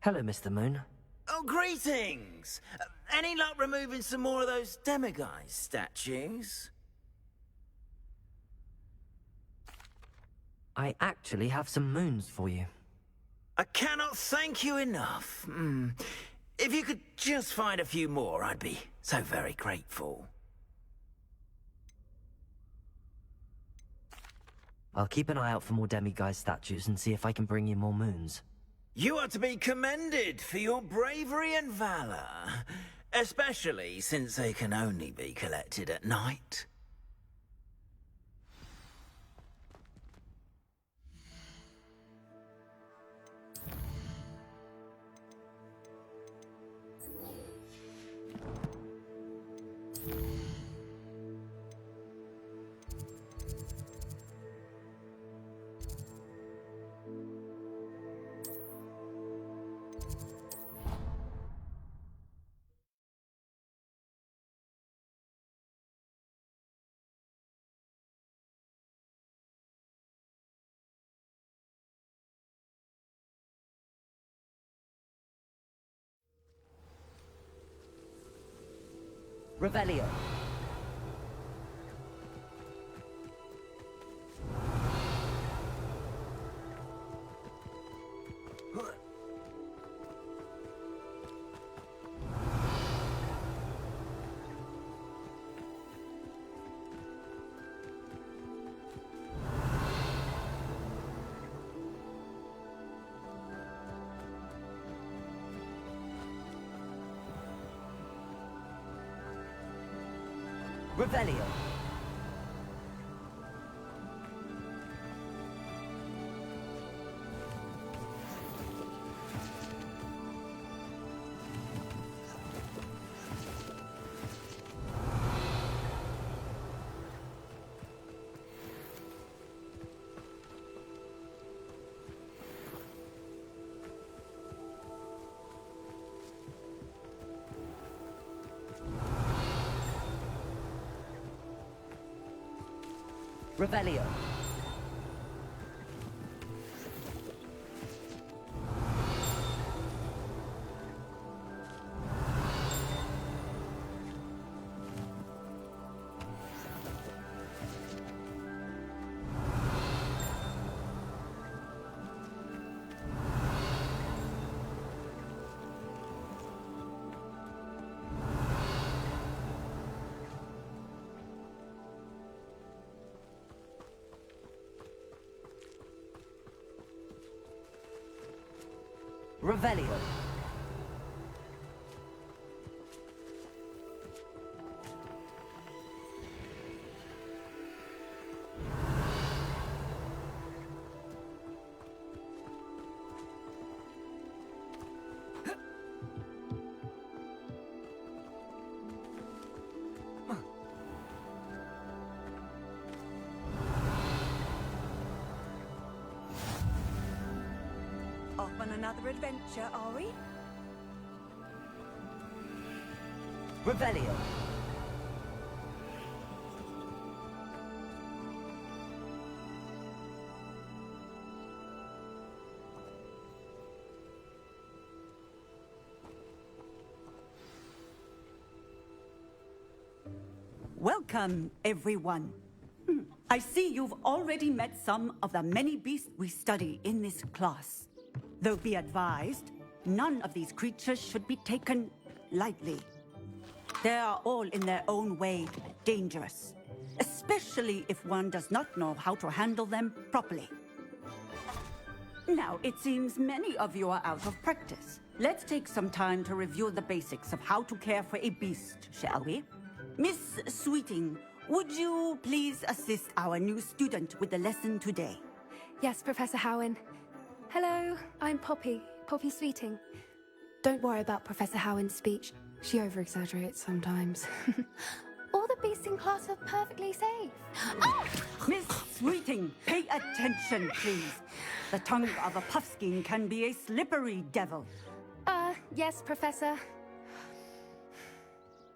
Hello, Mr. Moon. Oh, greetings! Any luck removing some more of those demiguise statues? I actually have some moons for you. I cannot thank you enough. If you could just find a few more, I'd be so very grateful. I'll keep an eye out for more demiguise statues and see if I can bring you more moons. You are to be commended for your bravery and valor, especially since they can only be collected at night. Revelio. Revelio. Revelio. Revelio. Off on another adventure, are we? Revelio. Welcome, everyone. I see you've already met some of the many beasts we study in this class. Though be advised, none of these creatures should be taken lightly. They are all in their own way dangerous, especially if one does not know how to handle them properly. Now, it seems many of you are out of practice. Let's take some time to review the basics of how to care for a beast, shall we? Miss Sweeting, would you please assist our new student with the lesson today? Yes, Professor Howen. Hello, I'm Poppy Sweeting. Don't worry about Professor Howen's speech. She over-exaggerates sometimes. All the beasts in class are perfectly safe. Oh! Miss Sweeting, pay attention, please. The tongue of a puffskein can be a slippery devil. Yes, Professor.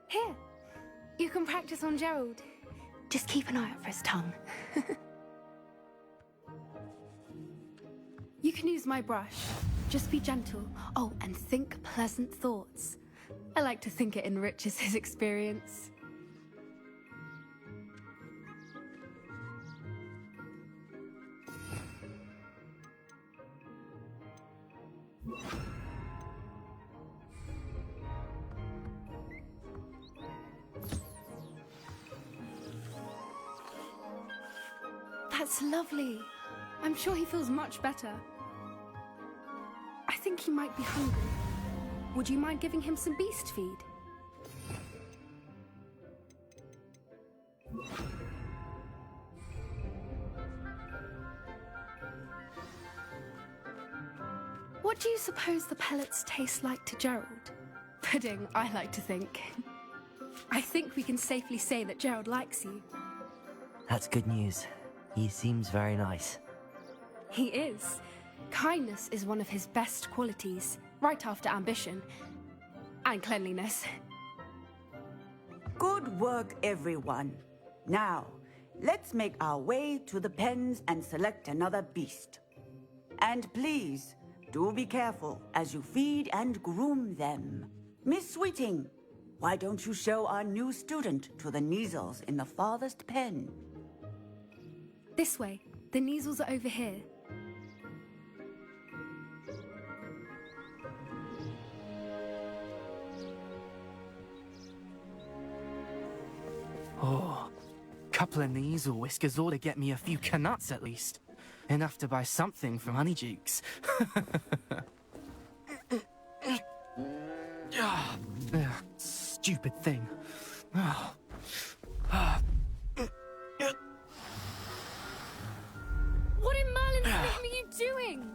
Here, you can practice on Gerald. Just keep an eye out for his tongue. You can use my brush. Just be gentle. Oh, and think pleasant thoughts. I like to think it enriches his experience. That's lovely. I'm sure he feels much better. I think he might be hungry. Would you mind giving him some beast feed? What do you suppose the pellets taste like to Gerald? Pudding, I like to think. I think we can safely say that Gerald likes you. That's good news. He seems very nice. He is. Kindness is one of his best qualities, right after ambition. And cleanliness. Good work, everyone. Now, let's make our way to the pens and select another beast. And please, do be careful as you feed and groom them. Miss Sweeting, why don't you show our new student to the Kneazles in the farthest pen? This way. The Kneazles are over here. Oh, couple of Kneazle whiskers ought to get me a few canuts at least. Enough to buy something from Honeydukes. Stupid thing. What in Merlin's name are you doing?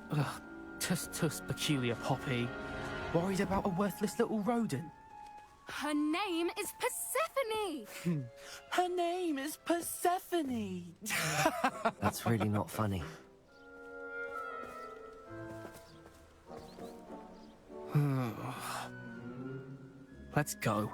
Tuss, peculiar Poppy. Worried about a worthless little rodent. Her name is Persephone! Her name is Persephone! That's really not funny. Let's go.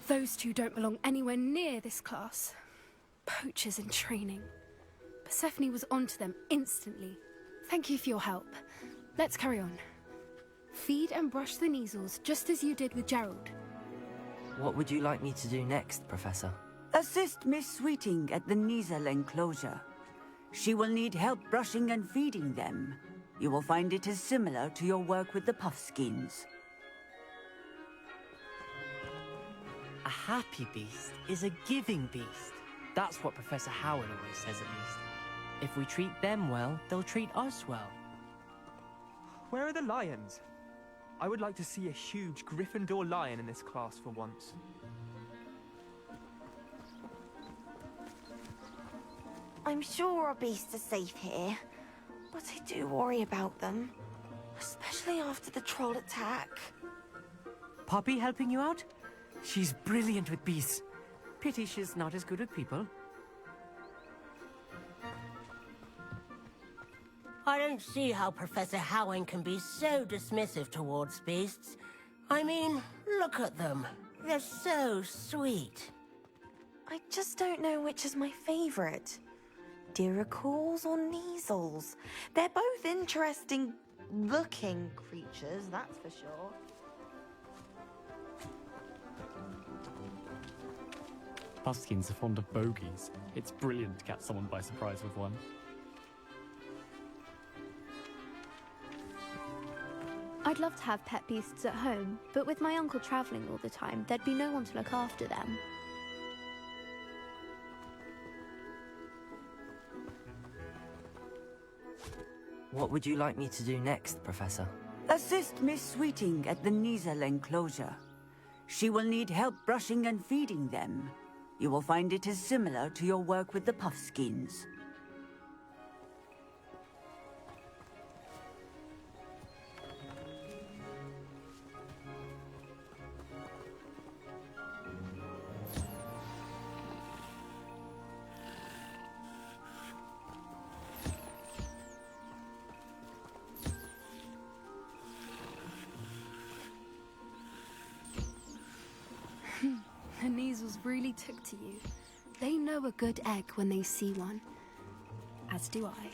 Those two don't belong anywhere near this class. Poachers in training. Persephone was onto them instantly. Thank you for your help. Let's carry on. Feed and brush the Kneazles just as you did with Gerald. What would you like me to do next, Professor? Assist Miss Sweeting at the Kneazle enclosure. She will need help brushing and feeding them. You will find it is similar to your work with the Puffskins. A happy beast is a giving beast. That's what Professor Howard always says, at least. If we treat them well, they'll treat us well. Where are the lions? I would like to see a huge Gryffindor lion in this class for once. I'm sure our beasts are safe here, but I do worry about them. Especially after the troll attack. Poppy helping you out? She's brilliant with beasts. Pity she's not as good with people. I don't see how Professor Howard can be so dismissive towards beasts. I mean, look at them. They're so sweet. I just don't know which is my favorite. Diracools or Kneazles? They're both interesting looking creatures, that's for sure. Puffskins are fond of bogies. It's brilliant to catch someone by surprise with one. I'd love to have pet beasts at home, but with my uncle travelling all the time, there'd be no one to look after them. What would you like me to do next, Professor? Assist Miss Sweeting at the Kneazle enclosure. She will need help brushing and feeding them. You will find it is similar to your work with the Puffskins. weasels really took to you. They know a good egg when they see one. As do I.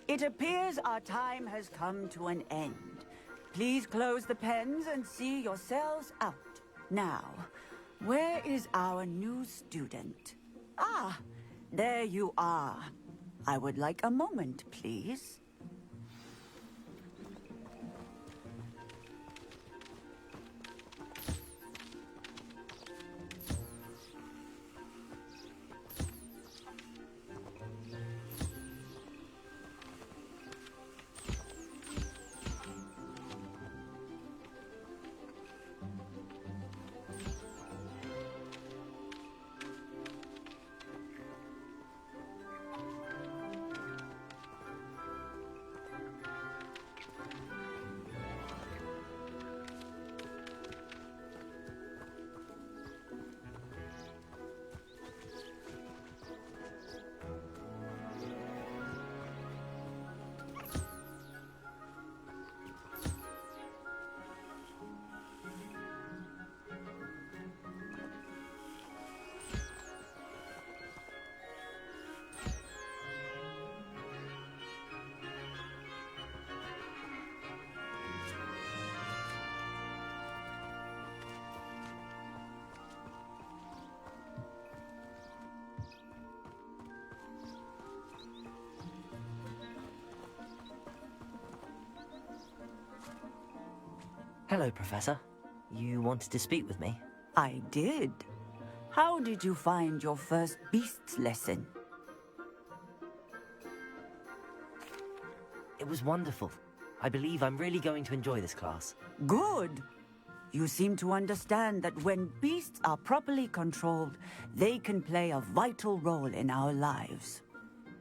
It appears our time has come to an end. Please close the pens and see yourselves out. Now, where is our new student? Ah, there you are. I would like a moment, please. Hello, Professor. You wanted to speak with me? I did. How did you find your first beasts lesson? It was wonderful. I believe I'm really going to enjoy this class. Good. You seem to understand that when beasts are properly controlled, they can play a vital role in our lives.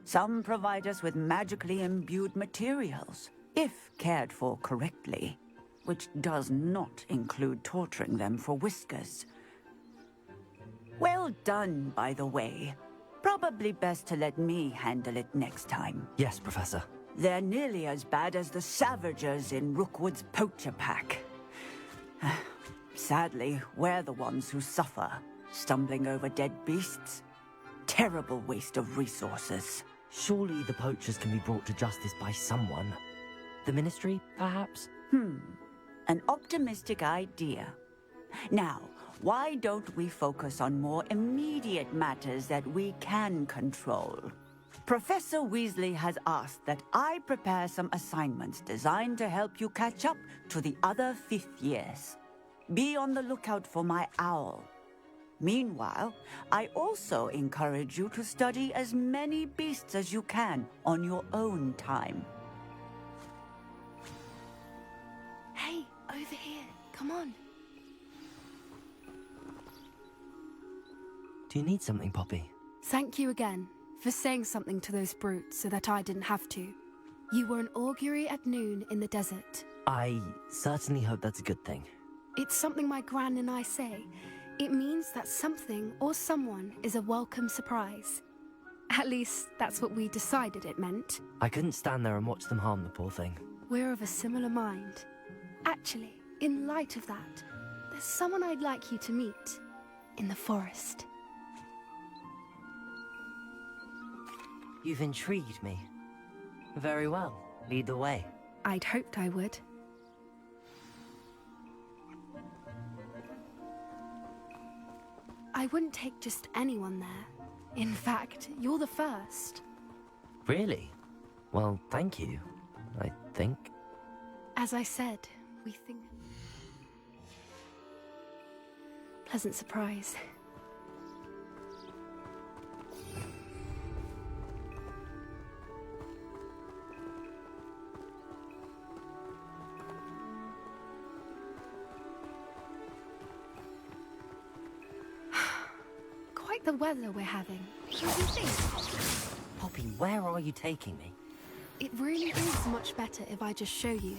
Some provide us with magically imbued materials, if cared for correctly, which does not include torturing them for whiskers. Well done, by the way. Probably best to let me handle it next time. Yes, Professor. They're nearly as bad as the Savagers in Rookwood's poacher pack. Sadly, we're the ones who suffer, stumbling over dead beasts. Terrible waste of resources. Surely the poachers can be brought to justice by someone. The Ministry, perhaps? An optimistic idea. Now, why don't we focus on more immediate matters that we can control? Professor Weasley has asked that I prepare some assignments designed to help you catch up to the other 5th years. Be on the lookout for my owl. Meanwhile, I also encourage you to study as many beasts as you can on your own time. Hey, over here. Come on. Do you need something, Poppy? Thank you again for saying something to those brutes so that I didn't have to. You were an augury at noon in the desert. I certainly hope that's a good thing. It's something my gran and I say. It means that something or someone is a welcome surprise. At least, that's what we decided it meant. I couldn't stand there and watch them harm the poor thing. We're of a similar mind. Actually, in light of that, there's someone I'd like you to meet. In the forest. You've intrigued me. Very well. Lead the way. I'd hoped I would. I wouldn't take just anyone there. In fact, you're the first. Really? Well, thank you, I think. As I said, we think... Pleasant surprise. Quite the weather we're having. What do you think? Poppy, where are you taking me? It really is much better if I just show you.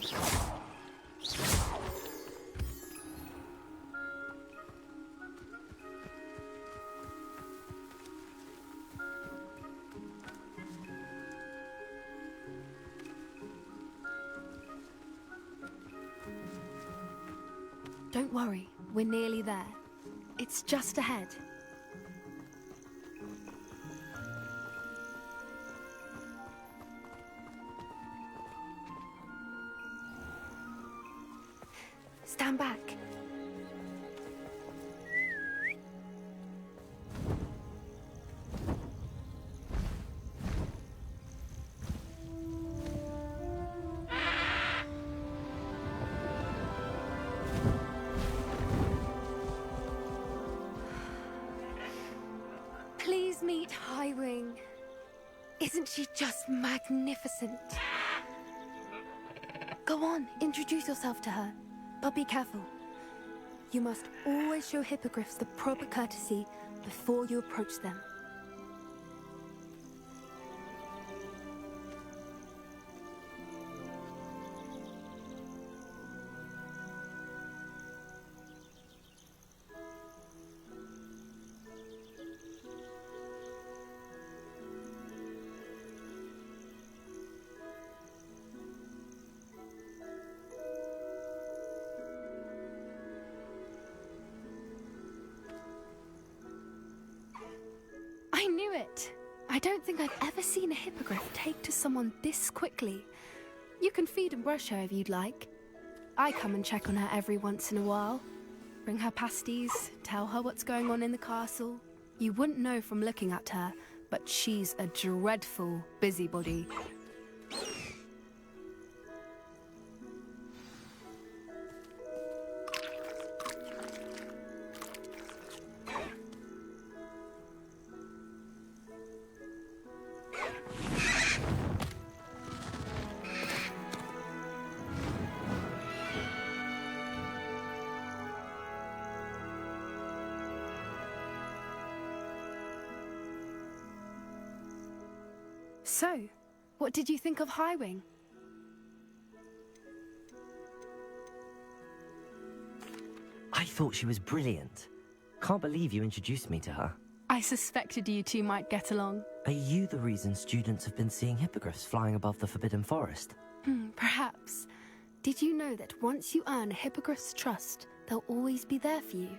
Don't worry, we're nearly there. It's just ahead. Stand back. Please meet Highwing. Isn't she just magnificent? Go on, introduce yourself to her. But be careful. You must always show hippogriffs the proper courtesy before you approach them. I knew it! I don't think I've ever seen a hippogriff take to someone this quickly. You can feed and brush her if you'd like. I come and check on her every once in a while. Bring her pasties, tell her what's going on in the castle. You wouldn't know from looking at her, but she's a dreadful busybody. So, what did you think of Highwing? I thought she was brilliant. Can't believe you introduced me to her. I suspected you two might get along. Are you the reason students have been seeing hippogriffs flying above the Forbidden Forest? Perhaps. Did you know that once you earn a hippogriff's trust, they'll always be there for you?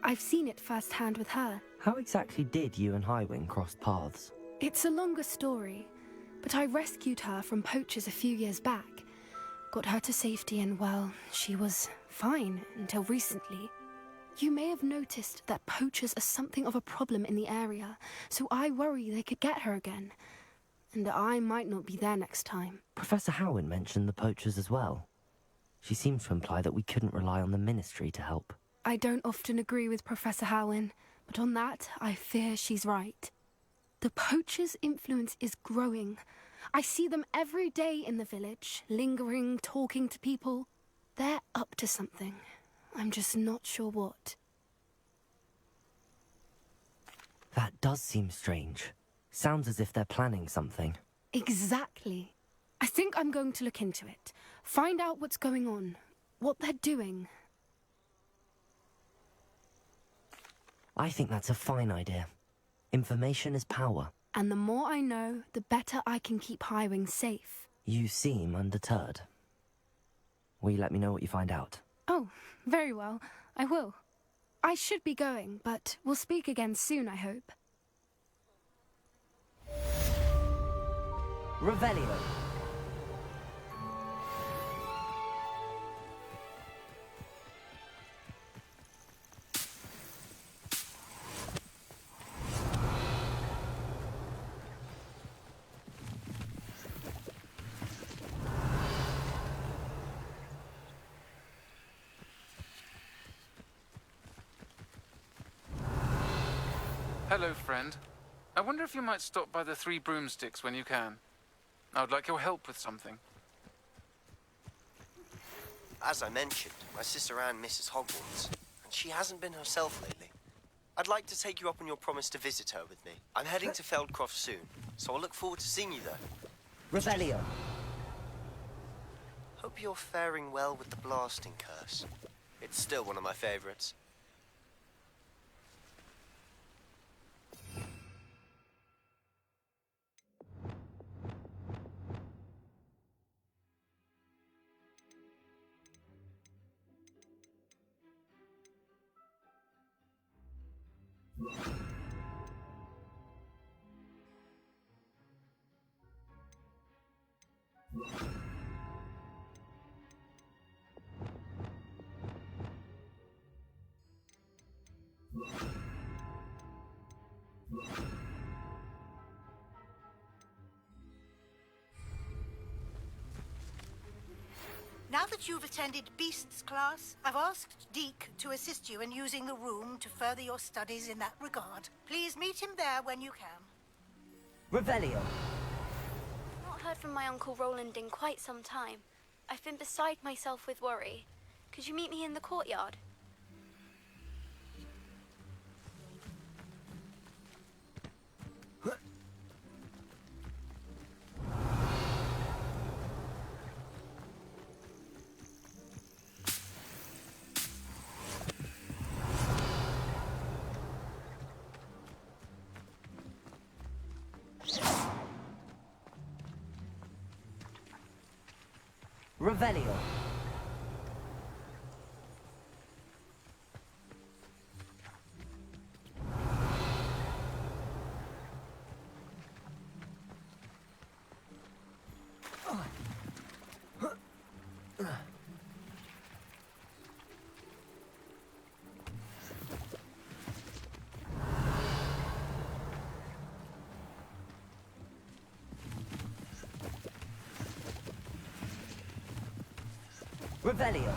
I've seen it firsthand with her. How exactly did you and Highwing cross paths? It's a longer story, but I rescued her from poachers a few years back. Got her to safety and, well, she was fine until recently. You may have noticed that poachers are something of a problem in the area, so I worry they could get her again. And I might not be there next time. Professor Howin mentioned the poachers as well. She seemed to imply that we couldn't rely on the Ministry to help. I don't often agree with Professor Howin, but on that, I fear she's right. The poachers' influence is growing. I see them every day in the village, lingering, talking to people. They're up to something. I'm just not sure what. That does seem strange. Sounds as if they're planning something. Exactly. I think I'm going to look into it. Find out what's going on, what they're doing. I think that's a fine idea. Information is power. And the more I know, the better I can keep Highwing safe. You seem undeterred. Will you let me know what you find out? Oh, very well. I will. I should be going, but we'll speak again soon, I hope. Revelio. Hello, friend. I wonder if you might stop by the Three Broomsticks when you can. I would like your help with something. As I mentioned, my sister Anne misses Hogwarts, and she hasn't been herself lately. I'd like to take you up on your promise to visit her with me. I'm heading to Feldcroft soon, so I'll look forward to seeing you there. Revelio. Hope you're faring well with the blasting curse. It's still one of my favorites. that you've attended Beasts class, I've asked Deke to assist you in using the room to further your studies in that regard. Please meet him there when you can. Revelio. Not heard from my Uncle Roland in quite some time. I've been beside myself with worry. Could you meet me in the courtyard? Revelio. Revelio.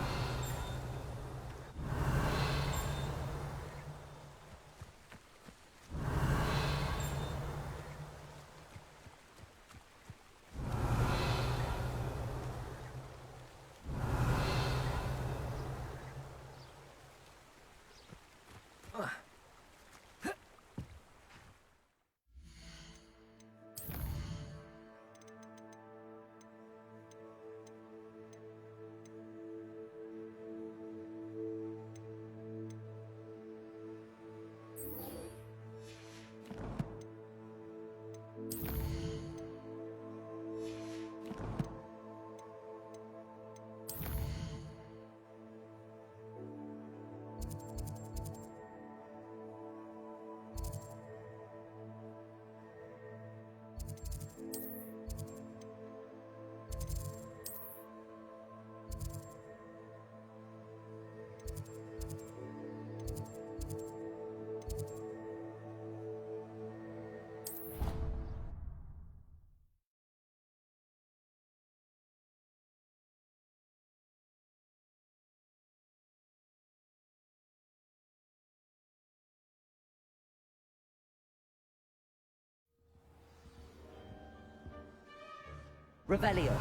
Revelio.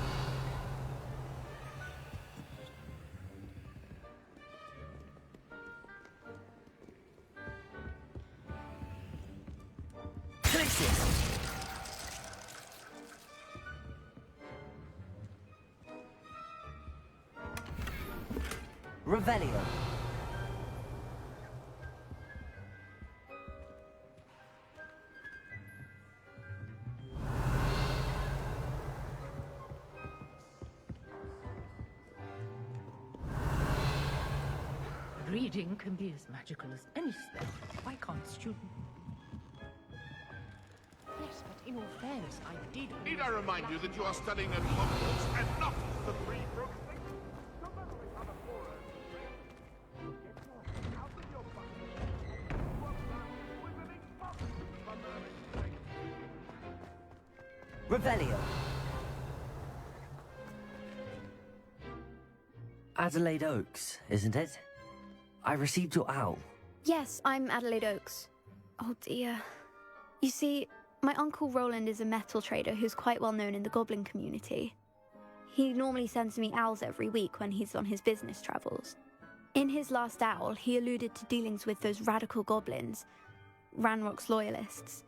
Revelio. Reading can be as magical as any spell. Why can't students? Yes, but in all fairness, I did. Need I remind you that you are studying at Hogwarts and not the Three Brooms? Revelio. Adelaide Oaks, isn't it? I received your owl. Yes, I'm Adelaide Oaks. Oh dear. You see, my Uncle Roland is a metal trader who's quite well known in the goblin community. He normally sends me owls every week when he's on his business travels. In his last owl, he alluded to dealings with those radical goblins, Ranrock's loyalists.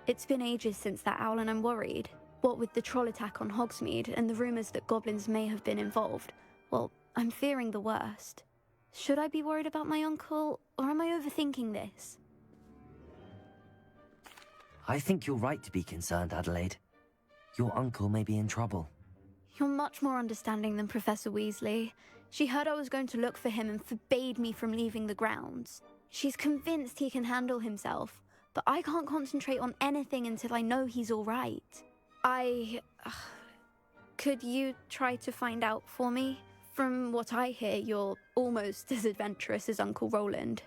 It's been ages since that owl and I'm worried. What with the troll attack on Hogsmeade and the rumours that goblins may have been involved, well, I'm fearing the worst. Should I be worried about my uncle, or am I overthinking this? I think you're right to be concerned, Adelaide. Your uncle may be in trouble. You're much more understanding than Professor Weasley. She heard I was going to look for him and forbade me from leaving the grounds. She's convinced he can handle himself, but I can't concentrate on anything until I know he's all right. Could you try to find out for me? From what I hear, you're almost as adventurous as Uncle Roland.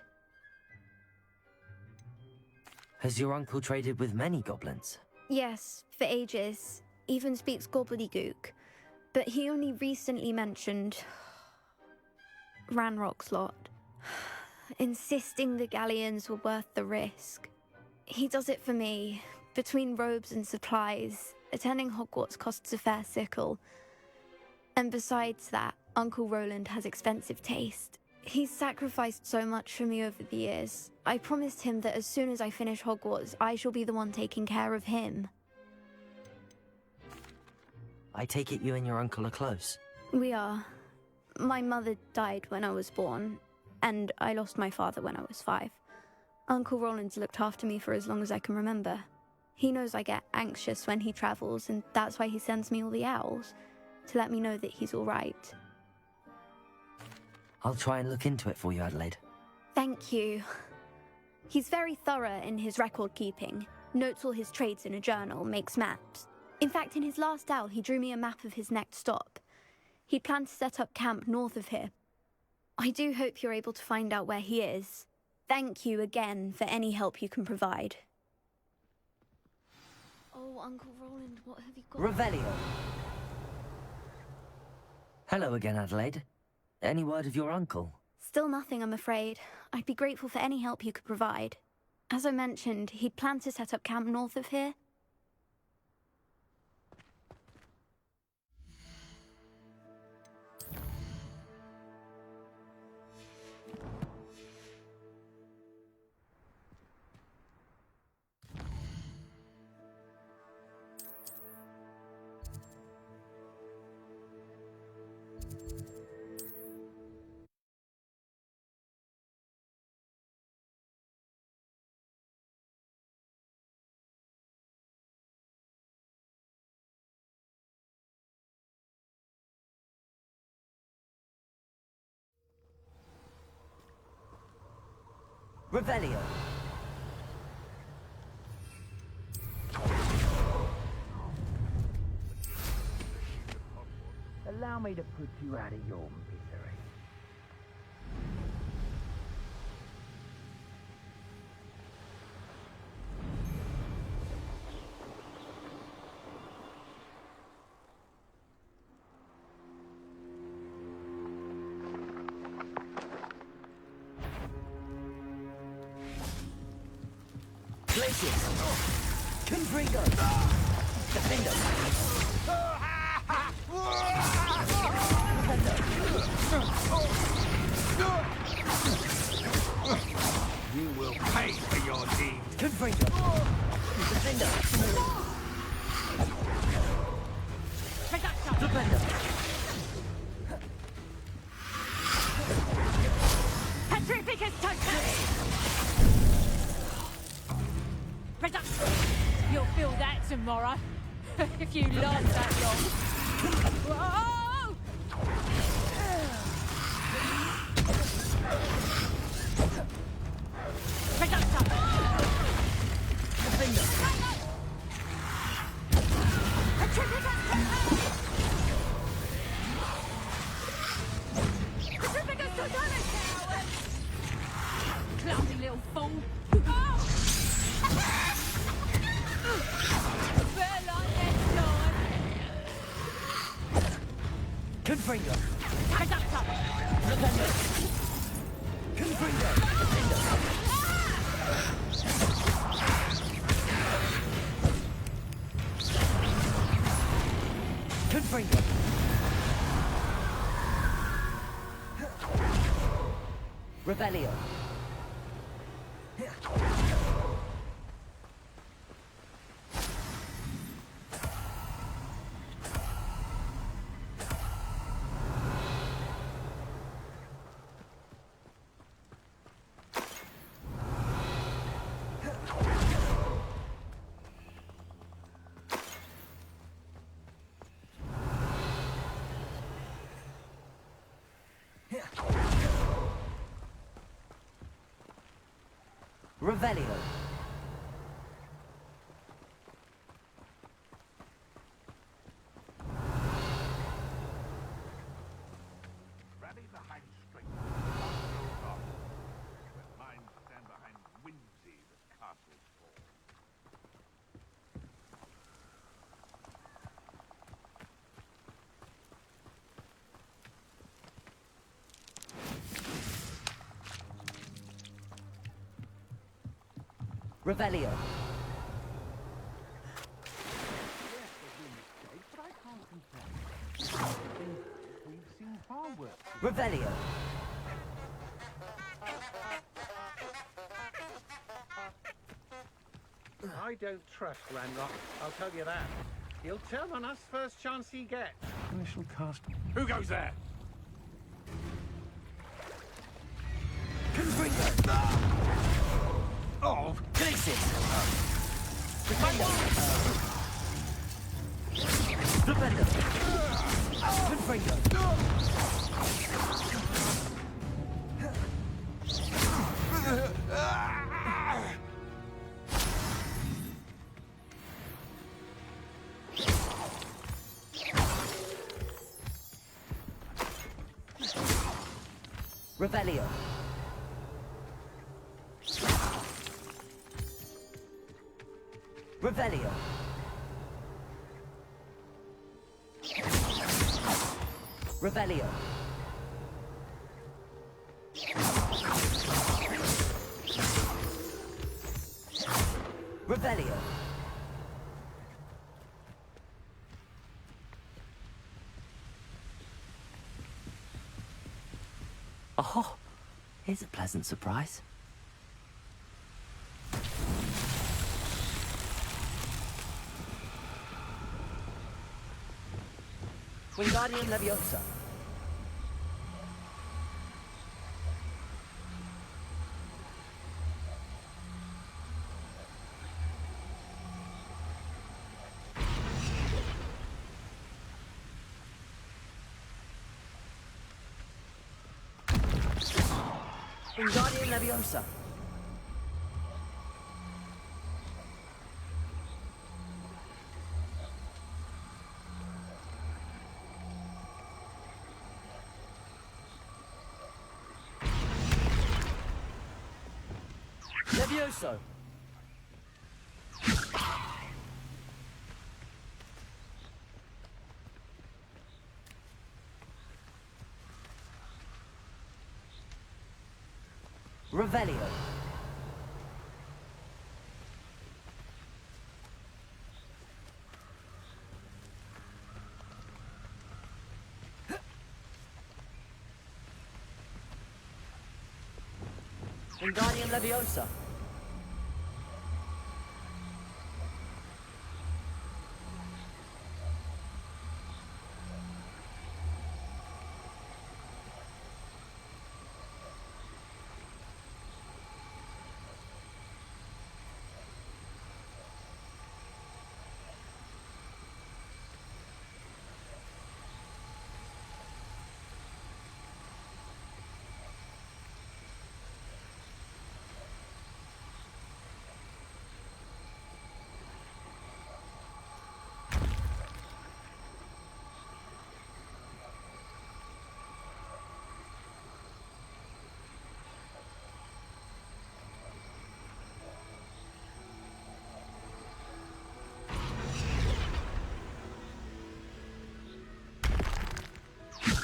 Has your uncle traded with many goblins? Yes, for ages. Even speaks gobbledygook. but he only recently mentioned Ranrock's lot, insisting the galleons were worth the risk. He does it for me. Between robes and supplies, attending Hogwarts costs a fair sickle. And besides that, Uncle Roland has expensive taste. He's sacrificed so much for me over the years. I promised him that as soon as I finish Hogwarts, I shall be the one taking care of him. I take it you and your uncle are close. We are. My mother died when I was born, and I lost my father when I was 5. Uncle Roland's looked after me for as long as I can remember. He knows I get anxious when he travels, and that's why he sends me all the owls, to let me know that he's all right. I'll try and look into it for you, Adelaide. Thank you. He's very thorough in his record keeping, notes all his trades in a journal, makes maps. In fact, in his last owl, he drew me a map of his next stop. He planned to set up camp north of here. I do hope you're able to find out where he is. Thank you again for any help you can provide. Oh, Uncle Roland, what have you got? Revelio. Hello again, Adelaide. Any word of your uncle? Still nothing, I'm afraid. I'd be grateful for any help you could provide. As I mentioned, he'd planned to set up camp north of here. Revelio. Allow me to put you out of your misery. Glacius! Confringo! Defender! You will pay for your deeds. Confringo! Defender! Defender! Petrificus Totem! You'll feel that tomorrow, if you last that long. Whoa! Clumsy little fool. Confringo! Confringo! Confringo! Revelio! Revelio. Rally behind strength. Goes off. When minds stand behind whimsy, the castles fall. Revelio. But I can't confess. We've seen far worse. Revelio. I don't trust Ranrock, I'll tell you that. He'll turn on us first chance he gets. I shall cast. Who goes there? Oh, Glacis! Defender! Confringo! Revelio. Revelio. Revelio. Revelio. Oh, here's a pleasant surprise. Wingardium Leviosa. Wingardium Leviosa. Levioso. Revelio. Wingardium Leviosa.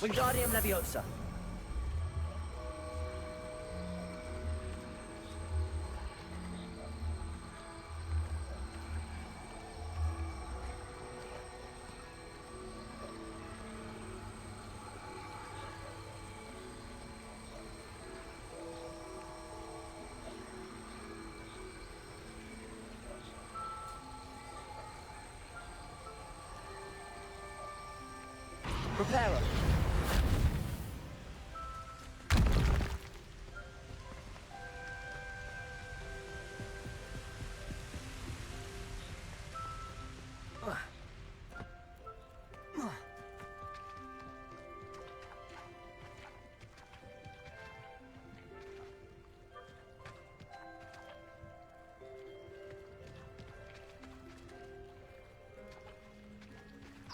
Wingardium Leviosa. Preparo.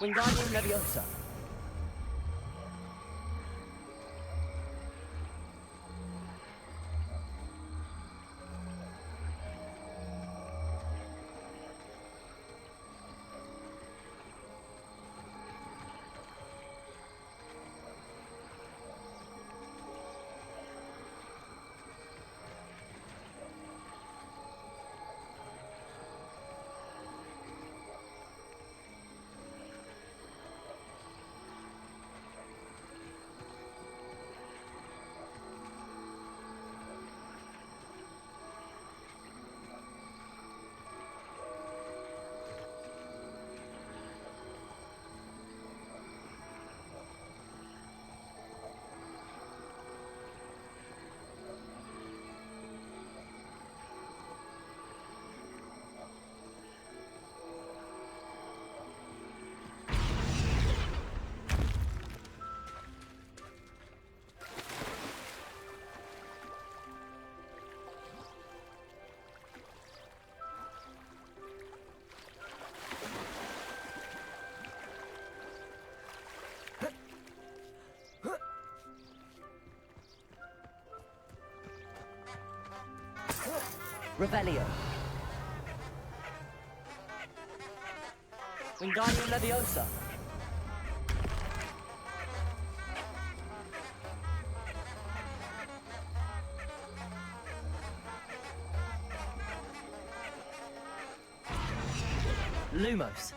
Wingardium Leviosa. Revelio. Wingardium Leviosa. Lumos.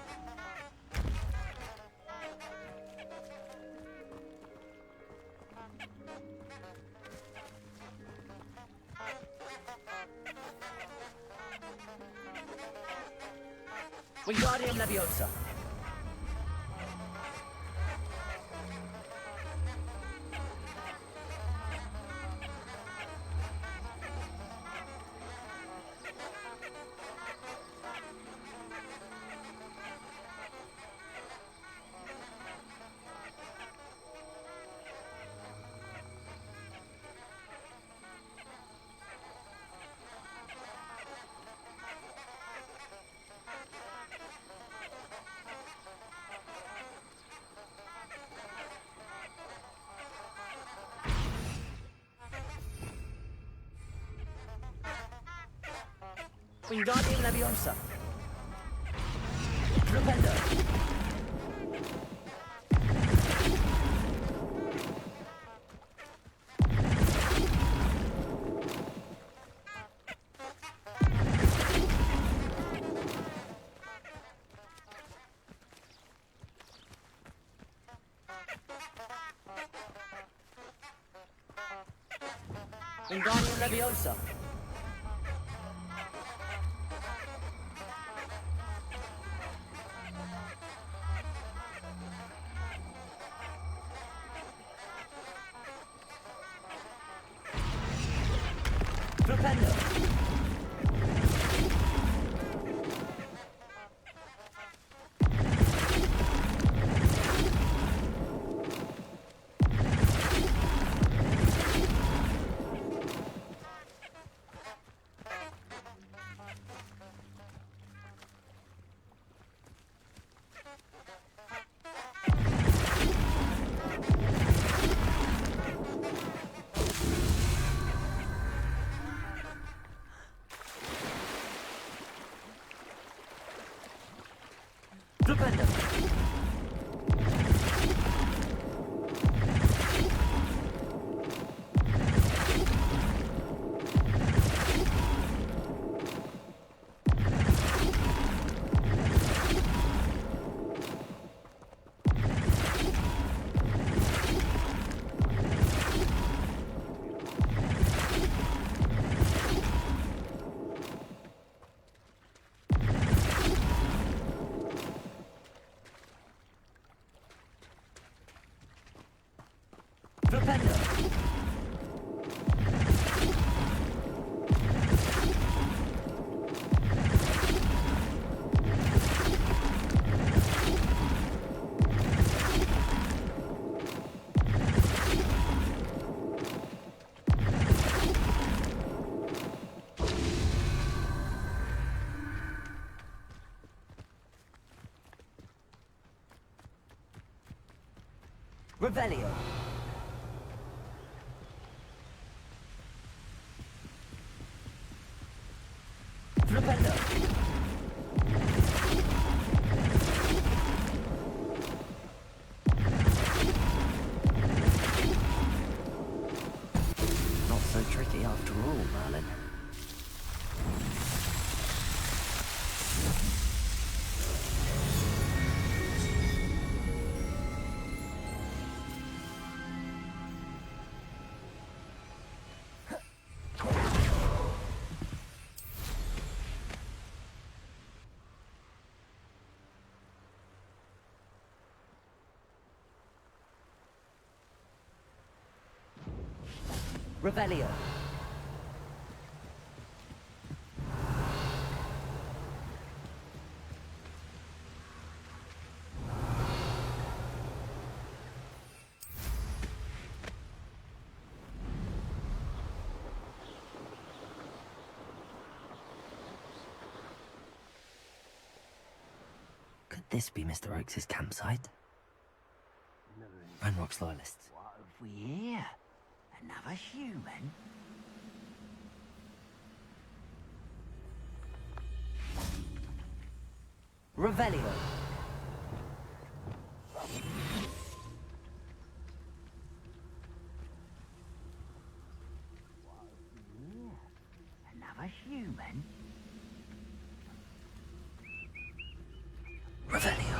Wingardium Leviosa. Wingardium Leviosa. Rependo. Wingardium Leviosa. Flipendo. Flipendo. Flipendo. Revelio. Flipendo. Not so tricky after all, Merlin. Revelio. Could this be Mr. Oakes' campsite? Ranrock's loyalists. What have we here? Another human? Revelio. Another human? Revelio.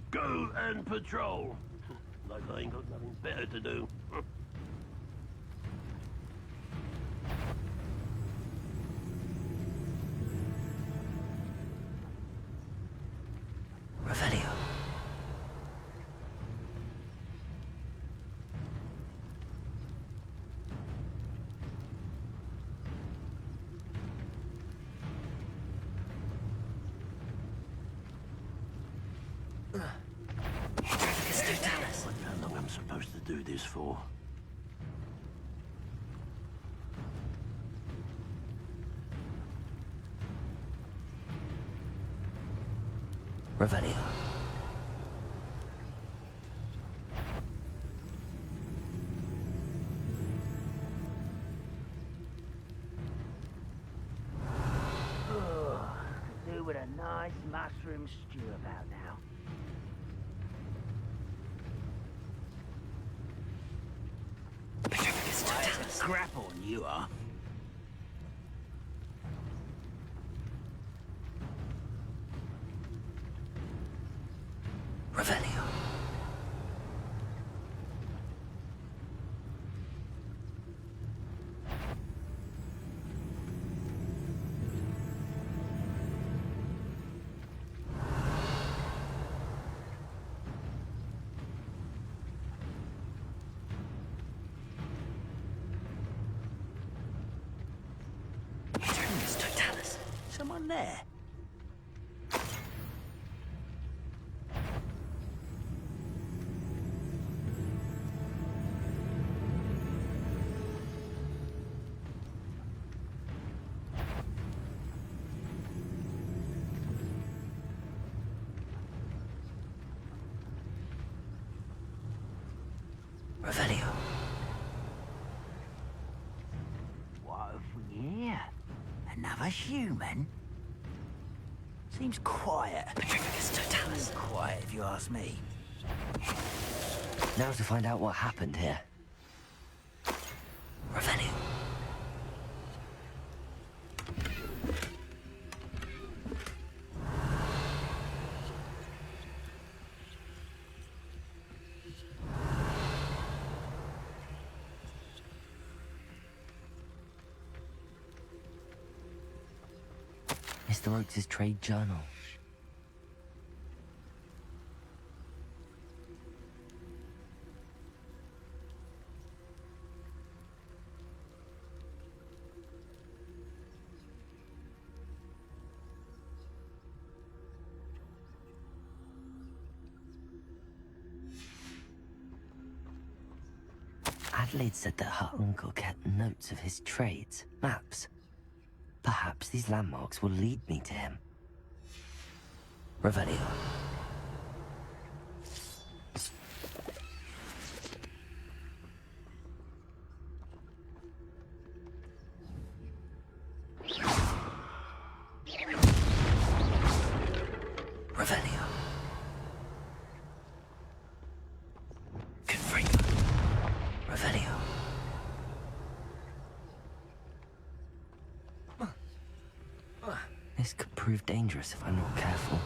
Go and patrol. Like I ain't got nothing better to do. Revelio. Wonder how long I'm supposed to do this for. Revelio. Do with a nice mushroom stew about now. It's a grapple, you are. Revelio. Someone there? Revelio. What have we here? Another human? Seems quiet. Seems quiet, if you ask me. Now to find out what happened here. Revelio. Mr. Oates' trade journal. Adelaide said that her uncle kept notes of his trades, maps. Perhaps these landmarks will lead me to him. Revelio. Revelio. Confringo. Revelio. This could prove dangerous if I'm not careful.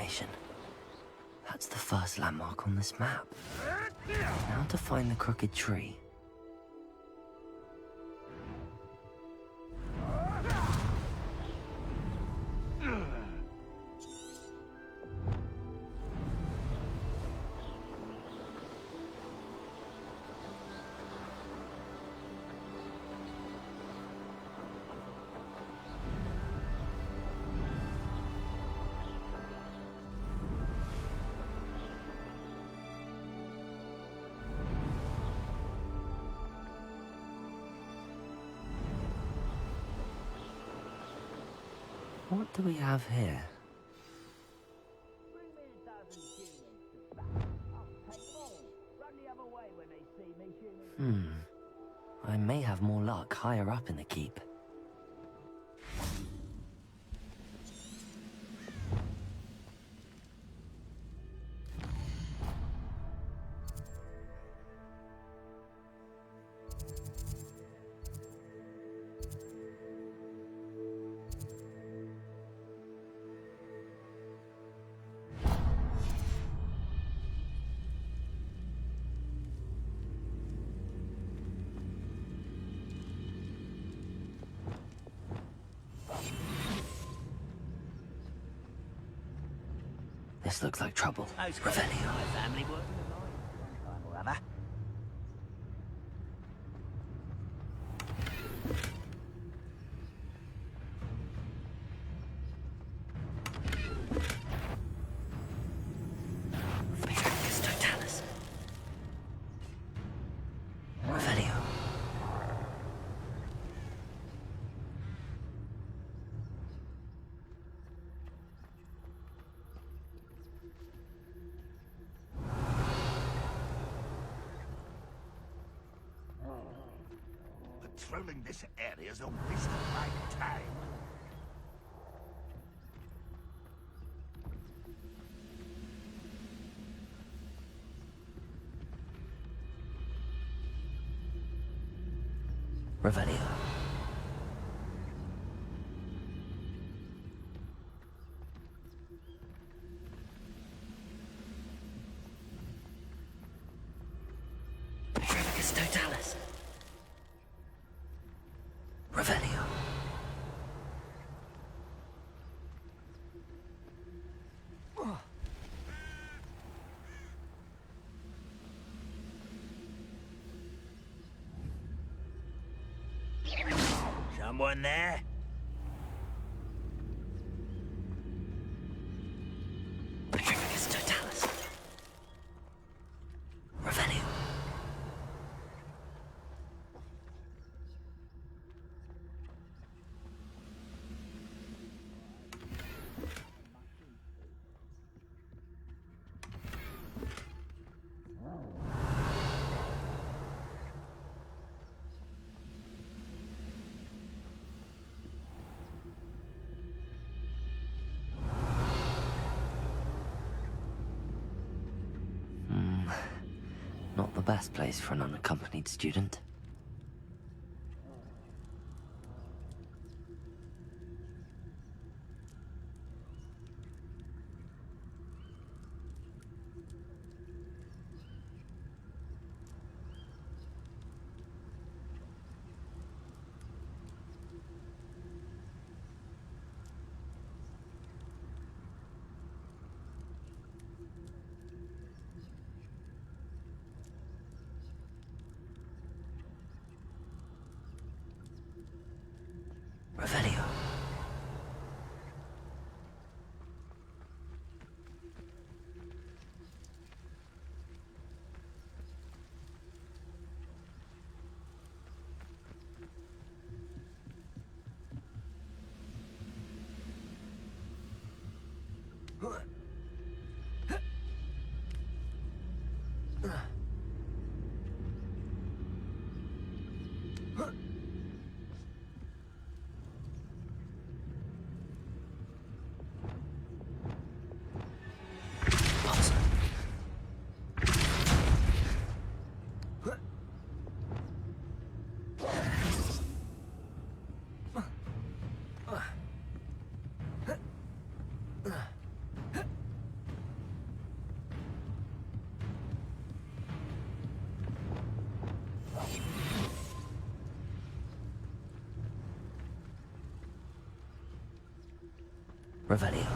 information. That's the first landmark on this map. Now to find the crooked tree. What do we have here? I may have more luck higher up in the keep. This looks like trouble. Revelio. My family worked in the mines one time or other. Vicarious Totalis. Revelio. Patrolling this area is a waste of my time. Revelio. Vicarious Totalis. Revelio. Someone there? Vicarious Totalis. Revelio. Not the best place for an unaccompanied student. Revelio. Revelio.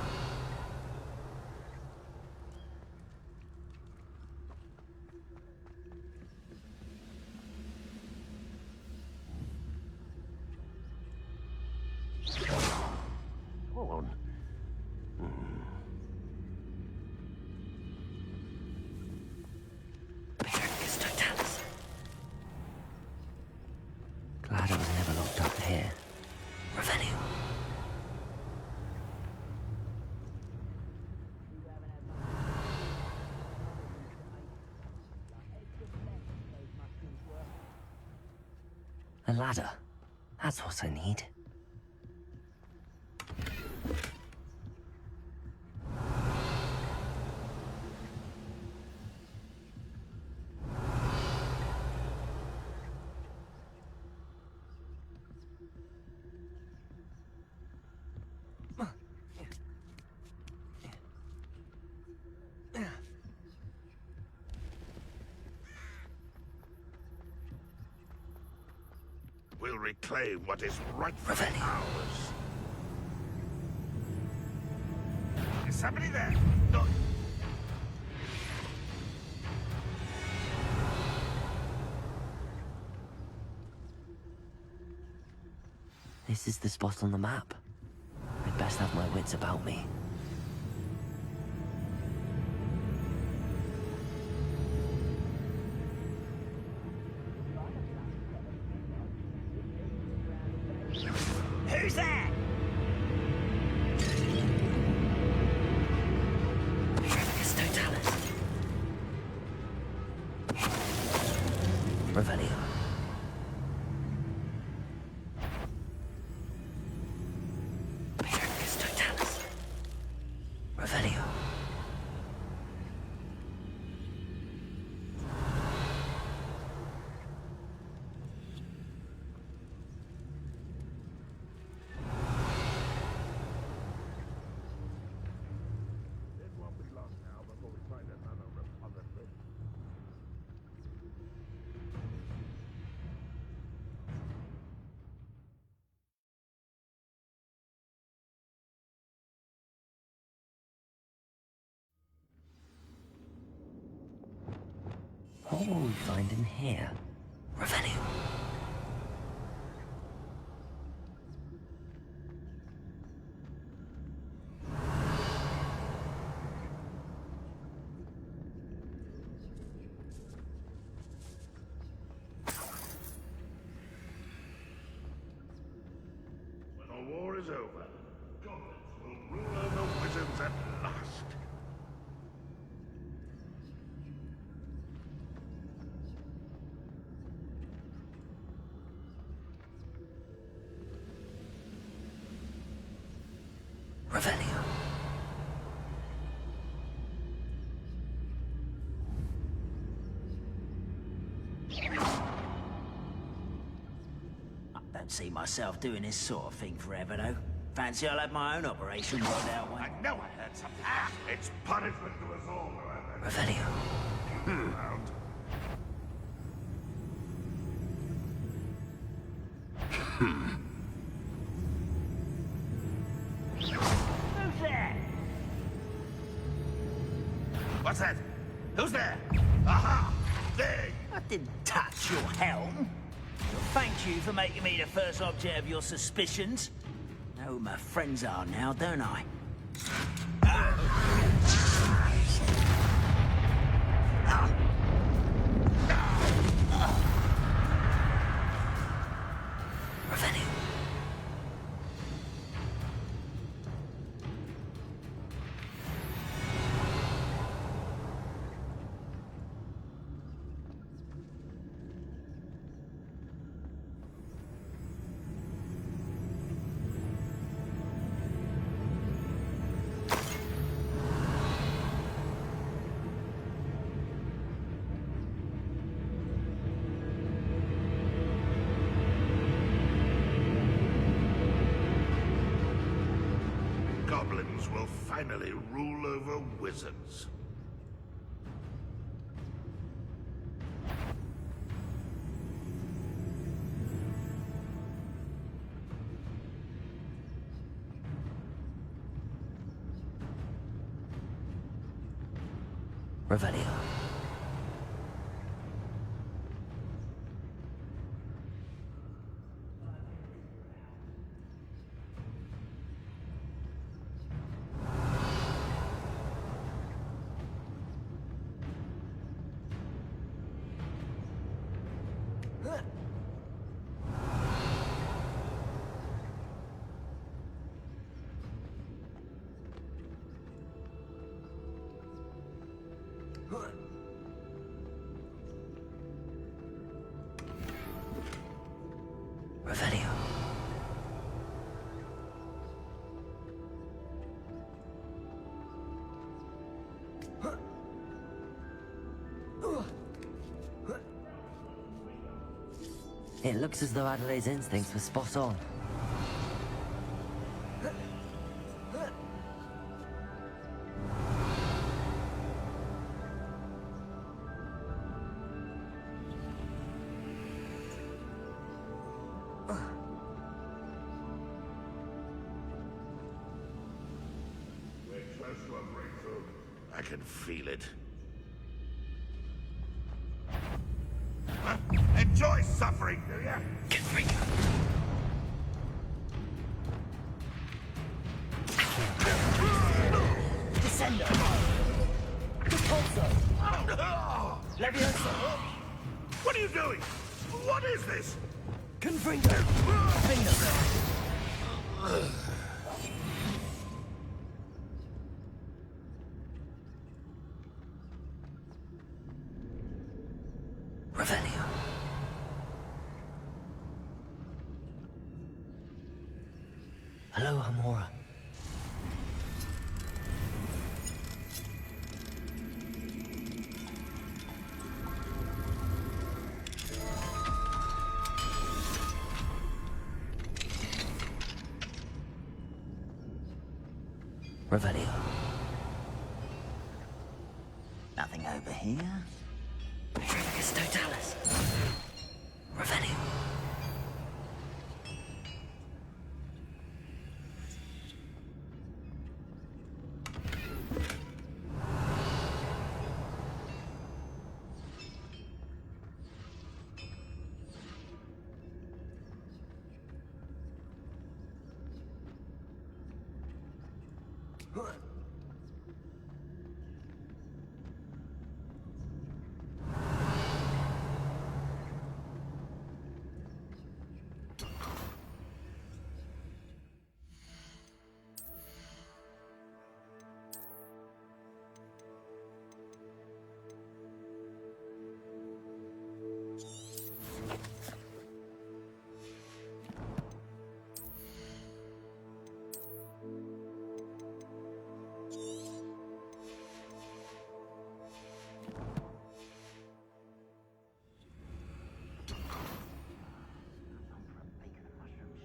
Hold on. Glad I was never locked up here. Revelio. A ladder. That's what I need. We'll reclaim what is rightfully ours. Is somebody there? No. This is the spot on the map. I'd best have my wits about me. Who's there? It's Totalis. Revelio. It's Totalis. Revelio. It won't be long now before we find another repository. What will we find in here? Revelio. When the war is over, goblins will rule over wizards at last. Revelio. I don't see myself doing this sort of thing forever, though. Fancy I'll have my own operation rolled out one. I know I heard something. It's punishment to us all, however. Revelio. Round. Who's there? What's that? Who's there? Aha! There! I didn't touch your helm. Well, thank you for making me the first object of your suspicions. Know who my friends are now, don't I? Revelio. Goblins will finally rule over wizards. Revelio. Revelio. It looks as though Adelaide's instincts were spot on. We're close to a breakthrough. I can feel it. Huh? Enjoy suffering, do ya? Descendo! Repulso! Levioso! What are you doing? What is this? Confringo! Finger! Revelio. Hello, Hamora. Revelio. Nothing over here. Petrificus totalis. Revelio.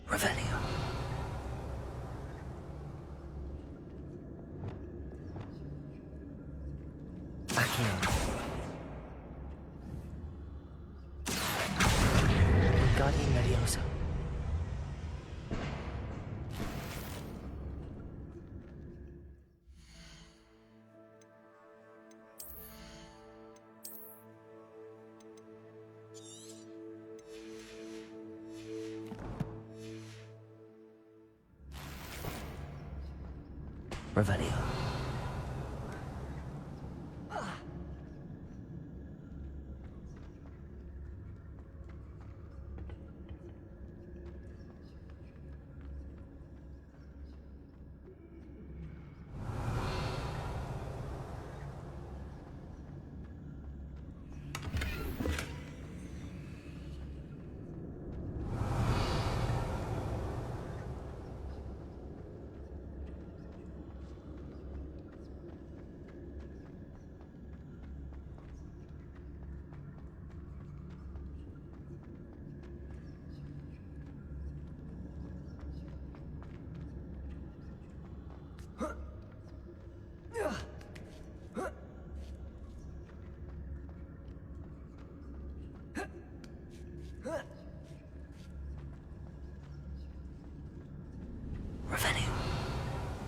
Revelio. Accio. Guardian Levioso. Revelio.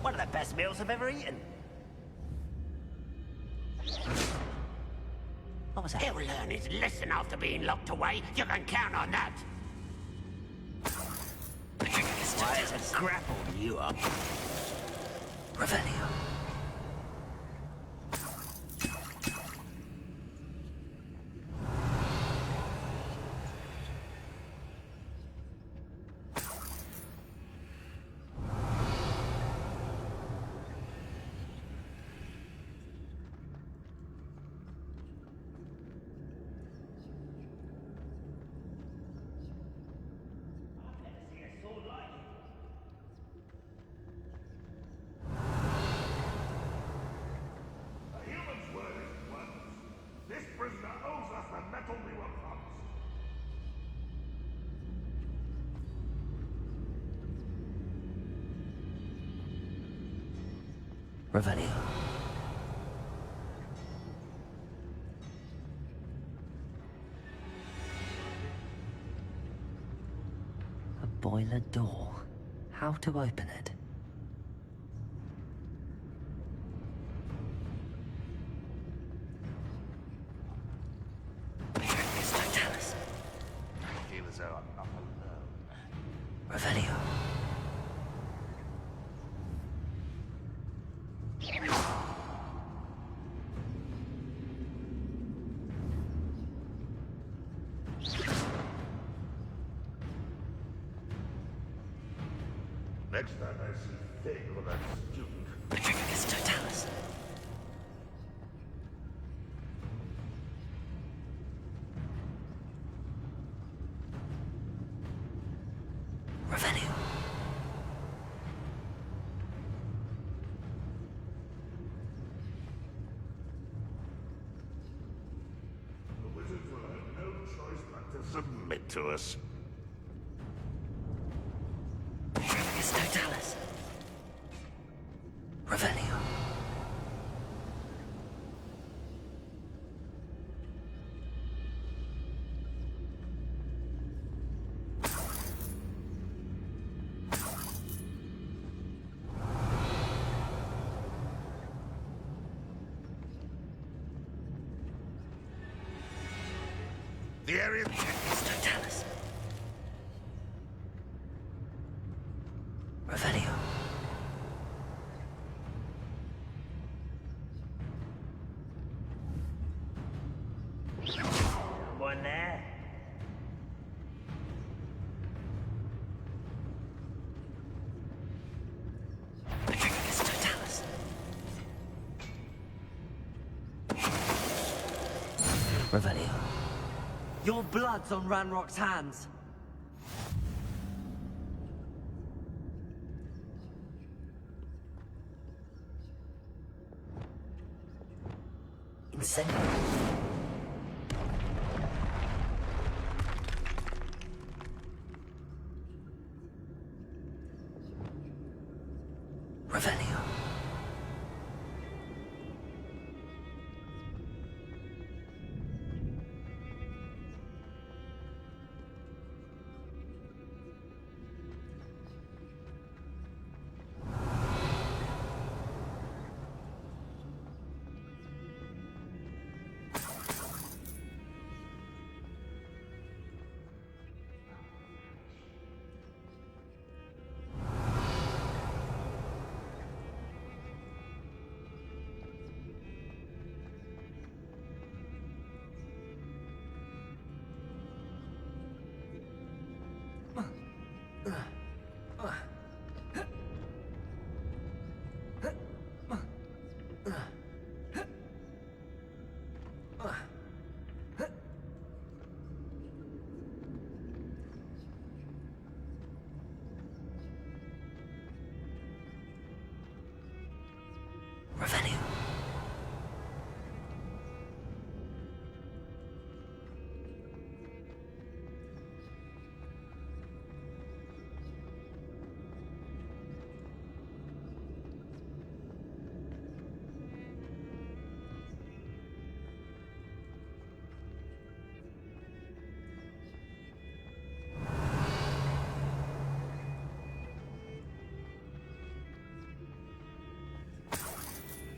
One of the best meals I've ever eaten. was that? He'll learn his lesson after being locked away. You can count on that. Why has grappled you up? Revelio. A human's word is worthless. This prisoner owes us the metal we were promised. Revelio. A boiler door. How to open it? Totalis. I feel as though I'm not alone. Revelio. Next time I see Fig or that student. It's Totalis. Revelio. The wizards will have no choice but to submit to us. It's Totalis. Revelio. The area... It's Totalis. Revelio. Someone there? It's Totalis. Revelio. Your blood's on Ranrock's hands. Incendio. Revelio. Revelio.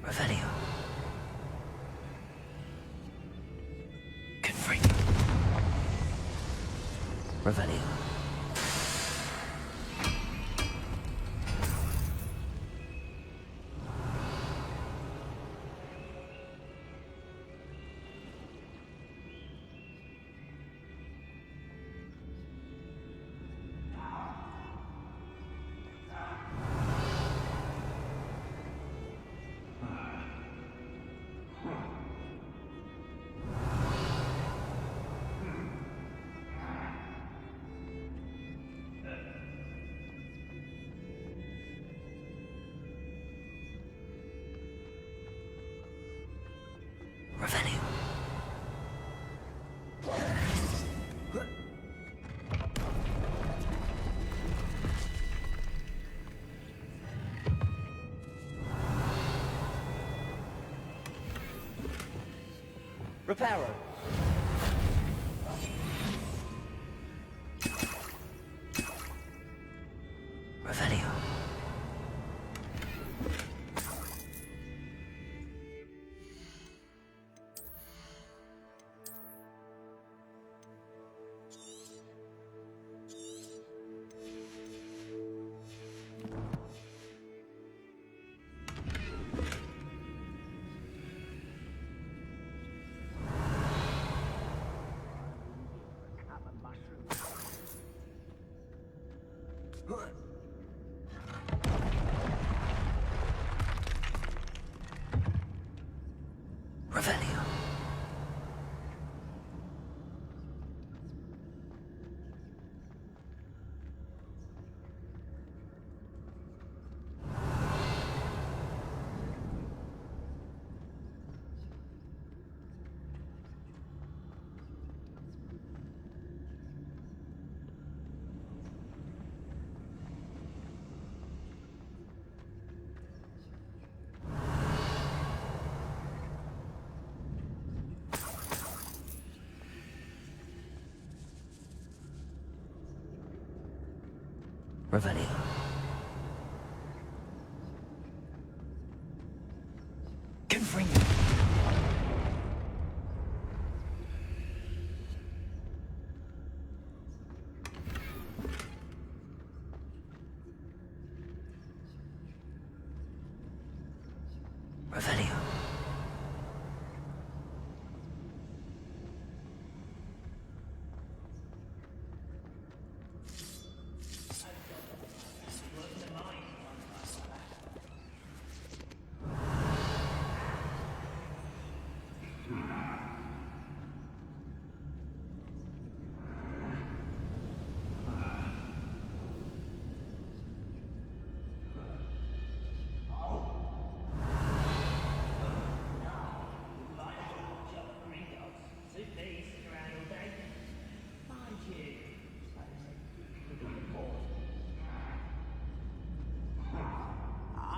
Revelio. Revelio. Reparo. Revelio. Revelio. Revelio. Confringo. Revelio.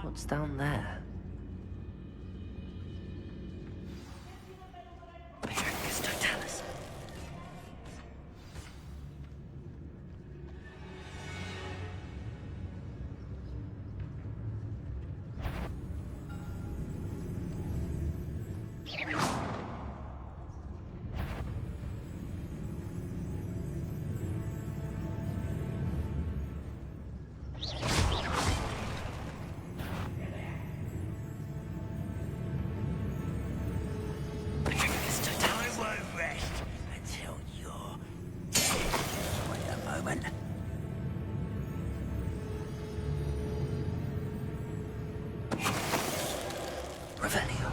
What's down there? Pyrrhus totalis. Revelio.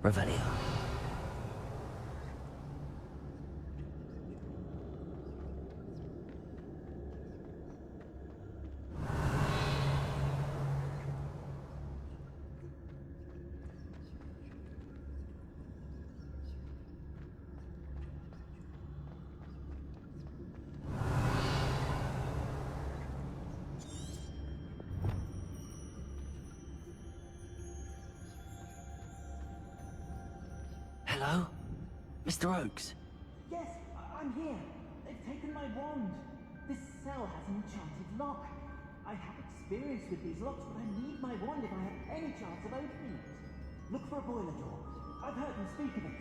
Revelio. Hello? Mr. Oakes? Yes, I'm here. They've taken my wand. This cell has an enchanted lock. I have experience with these locks, but I need my wand if I have any chance of opening it. Look for a boiler door. I've heard them speak of it.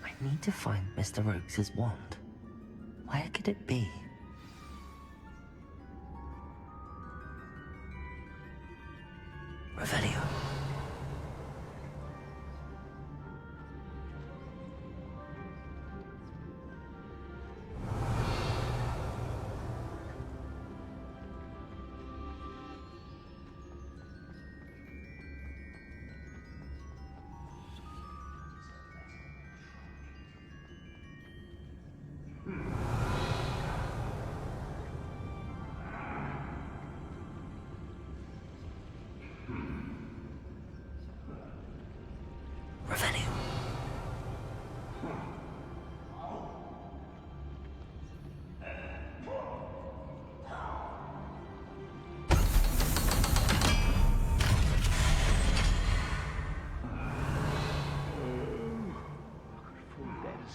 I need to find Mr. Oakes' wand. Where could it be? Revelio.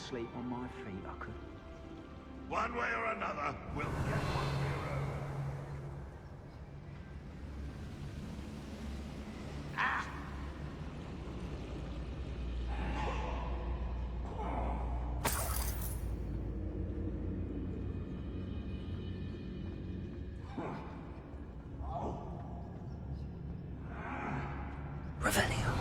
Sleep on my feet, I could. One way or another, we'll get what we're owed. Ah! Revelio.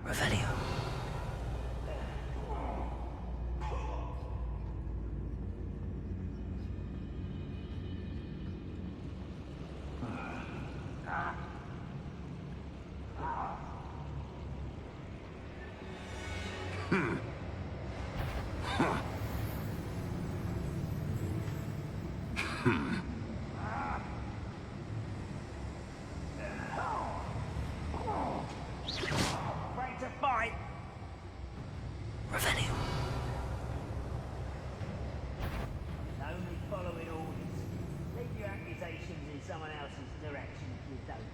Revelio. Ready to fight? Revelio. Only following orders. Leave your accusations in someone else's direction if you don't mind.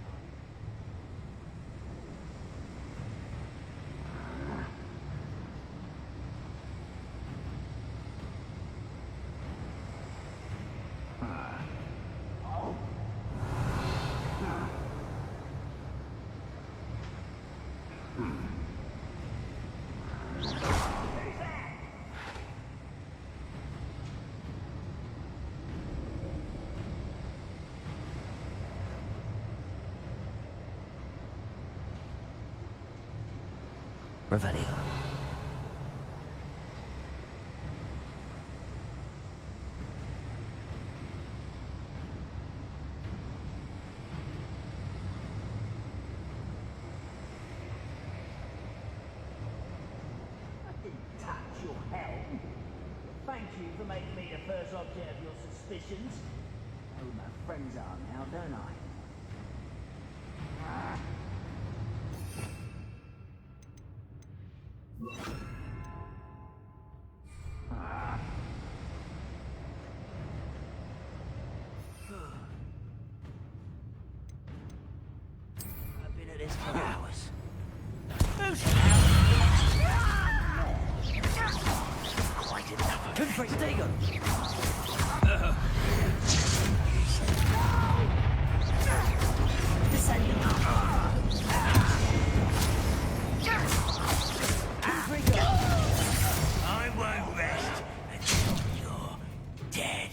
Revelio. I didn't touch your helm. Thank you for making me the first object of your suspicions. I know who my friends are now, don't I? I've been at this for hours. Quite enough. Infect Dagon. I won't rest until you're dead.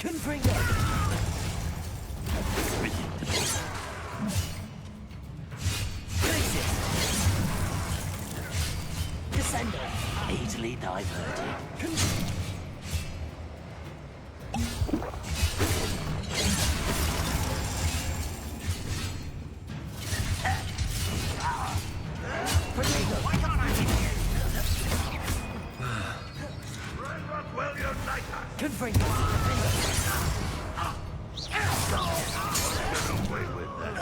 Confringo! Places! Descender! Easily diverted. Why can't I hit you? Ranrock will unite us! Confringo! Get away with that.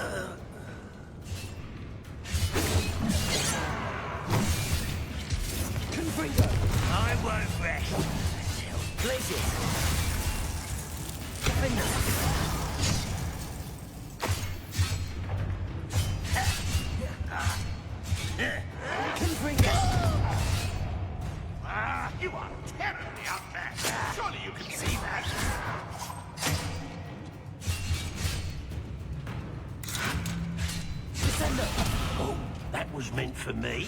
Confringo! I won't rest until places! Defender! Confringo! You are terribly outmatched. Surely you can see that. Descender! Oh, that was meant for me.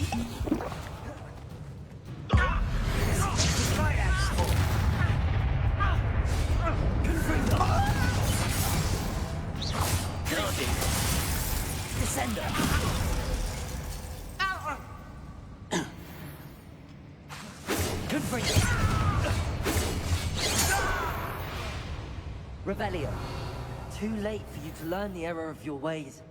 Right axe form! Confringo! Guardian! Descender! Confringo! Revelio. Too late for you to learn the error of your ways.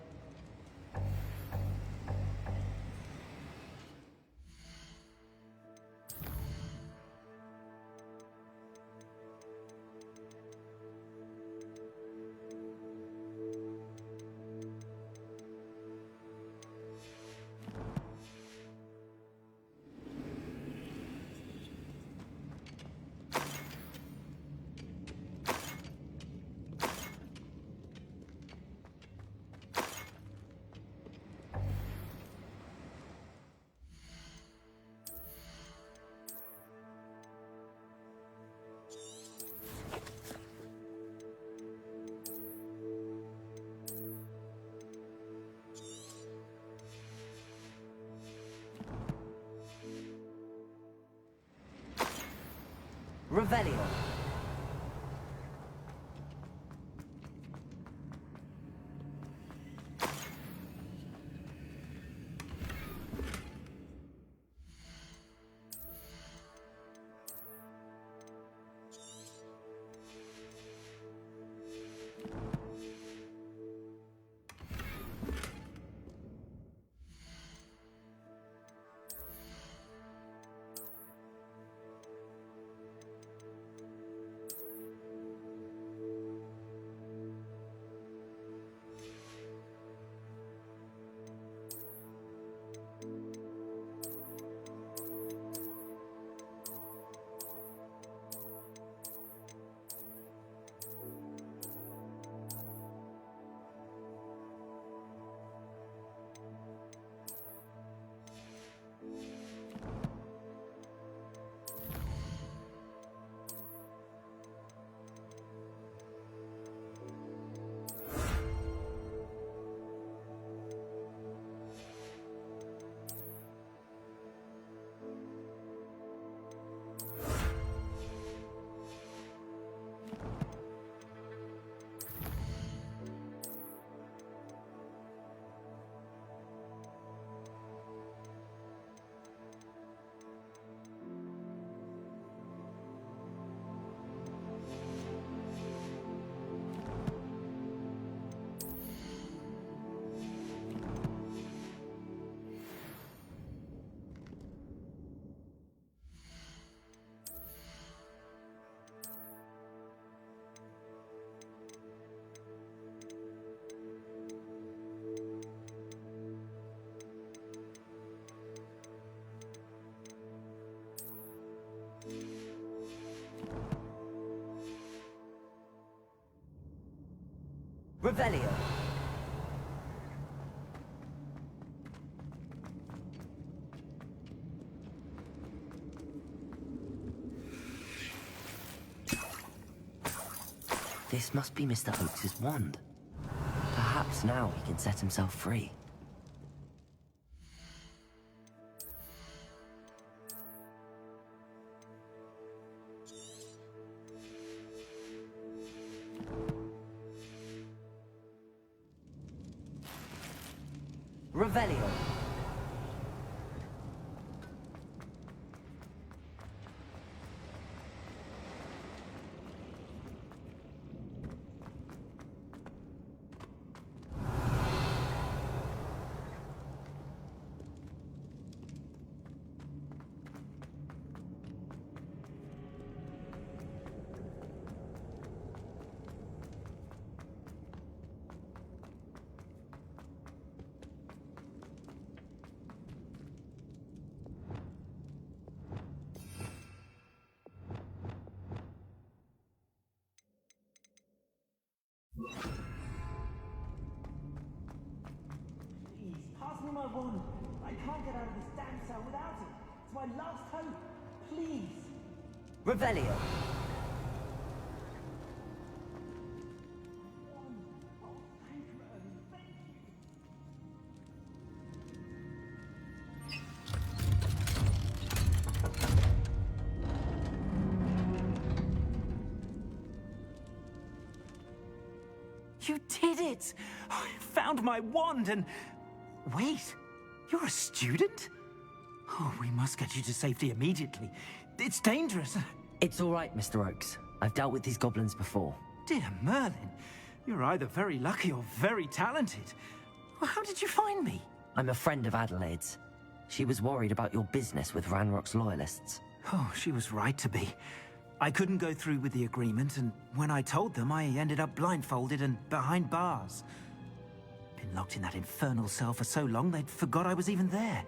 Revelio. Revelio. This must be Mr. Oakes's wand. Perhaps now he can set himself free. Revelio. Please, pass me my wand. I can't get out of this damn cell without it. It's my last hope. Please. Revelio. You did it! I found my wand and... Wait, you're a student? Oh, we must get you to safety immediately. It's dangerous. It's all right, Mr. Oakes. I've dealt with these goblins before. Dear Merlin, you're either very lucky or very talented. Well, how did you find me? I'm a friend of Adelaide's. She was worried about your business with Ranrock's loyalists. Oh, she was right to be. I couldn't go through with the agreement, and when I told them, I ended up blindfolded and behind bars. Been locked in that infernal cell for so long, they'd forgot I was even there.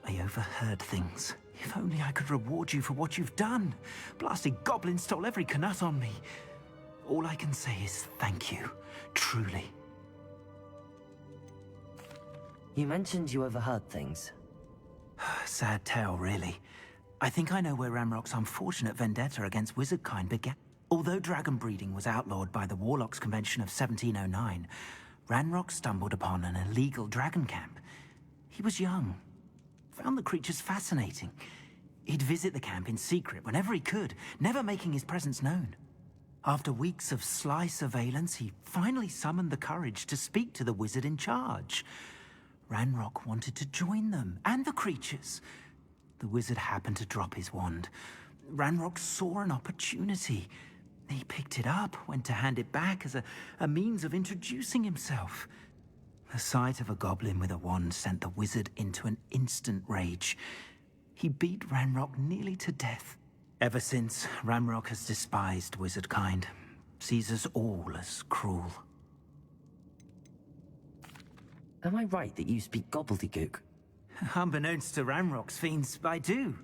I overheard things. If only I could reward you for what you've done. Blasted goblin stole every canut on me. All I can say is thank you, truly. You mentioned you overheard things. Sad tale, really. I think I know where Ranrock's unfortunate vendetta against wizardkind began. Although dragon breeding was outlawed by the Warlocks Convention of 1709, Ranrock stumbled upon an illegal dragon camp. He was young, found the creatures fascinating. He'd visit the camp in secret whenever he could, never making his presence known. After weeks of sly surveillance, he finally summoned the courage to speak to the wizard in charge. Ranrock wanted to join them, and the creatures. The wizard happened to drop his wand. Ranrock saw an opportunity. He picked it up, went to hand it back as a means of introducing himself. The sight of a goblin with a wand sent the wizard into an instant rage. He beat Ranrock nearly to death. Ever since, Ranrock has despised wizardkind, sees us all as cruel. Am I right that you speak gobbledygook? Unbeknownst to Ranrock's fiends, I do.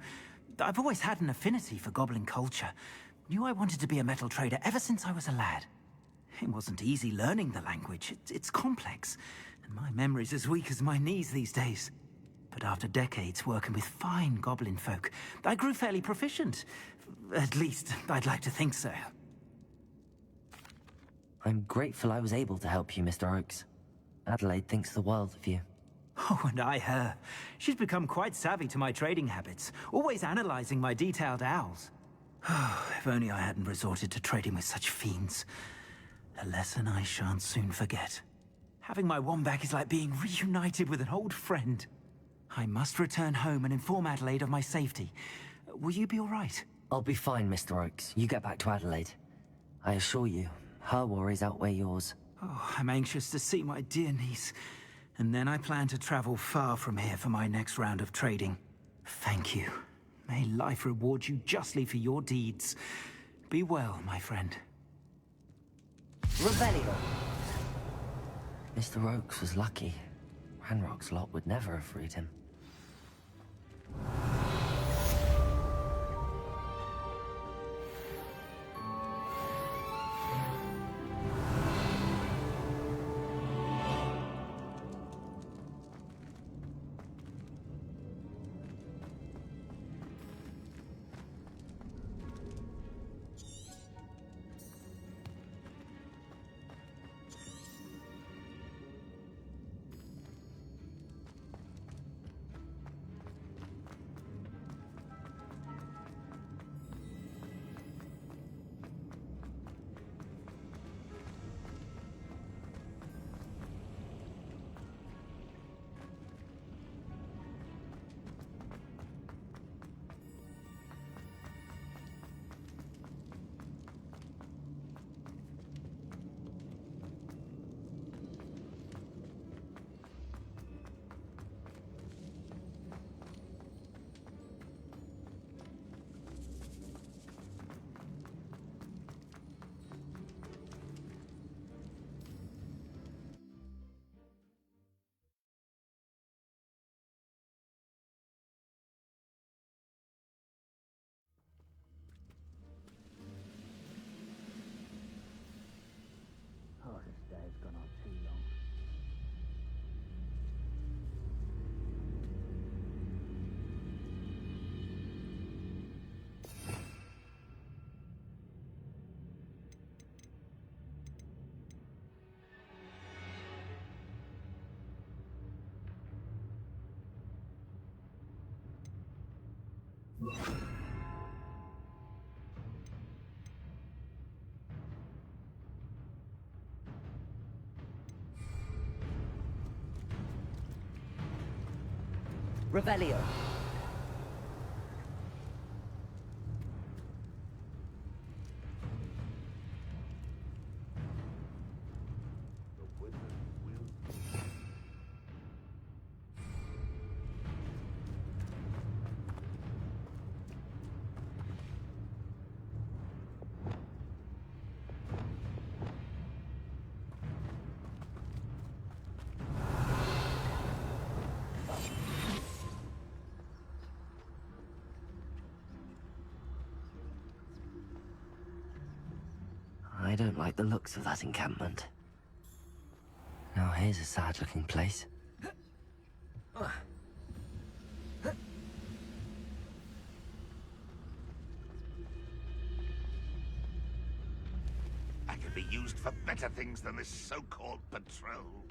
I've always had an affinity for goblin culture. Knew I wanted to be a metal trader ever since I was a lad. It wasn't easy learning the language. It's complex, and my memory's as weak as my knees these days. But after decades working with fine goblin folk, I grew fairly proficient. At least, I'd like to think so. I'm grateful I was able to help you, Mr. Oakes. Adelaide thinks the world of you. Oh, and I her. She's become quite savvy to my trading habits, always analyzing my detailed owls. If only I hadn't resorted to trading with such fiends. A lesson I shan't soon forget. Having my wand back is like being reunited with an old friend. I must return home and inform Adelaide of my safety. Will you be all right? I'll be fine, Mr. Oakes. You get back to Adelaide. I assure you, her worries outweigh yours. Oh, I'm anxious to see my dear niece. And then I plan to travel far from here for my next round of trading. Thank you. May life reward you justly for your deeds. Be well, my friend. Revelio! Mr. Oakes was lucky. Ranrock's lot would never have freed him. too long. Revelio. I don't like the looks of that encampment. Now here's a sad-looking place. I could be used for better things than this so-called patrol.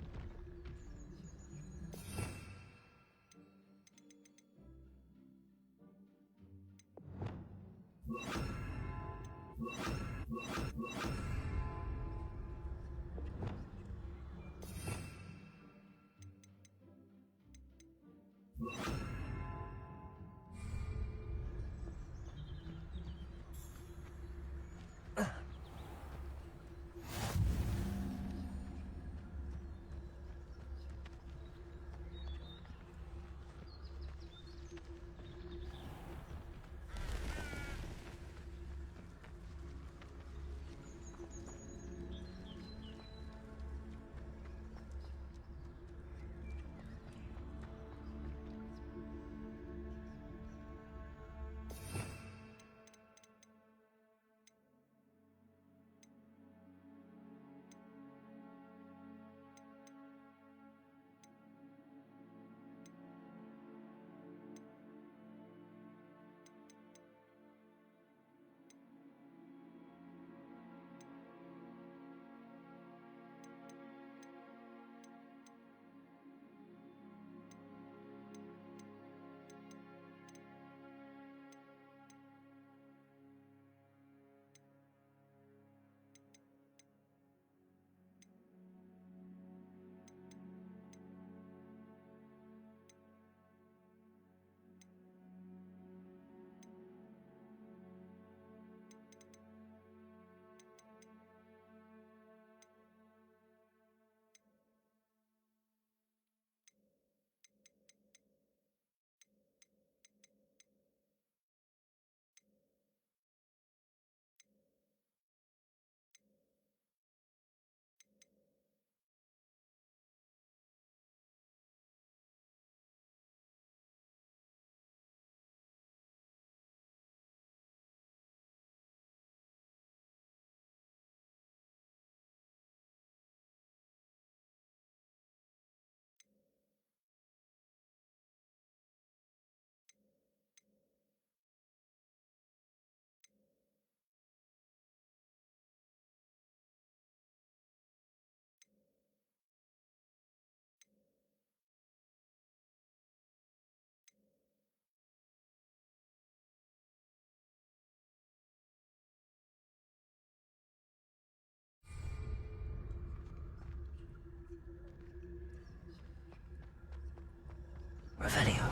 Revelio.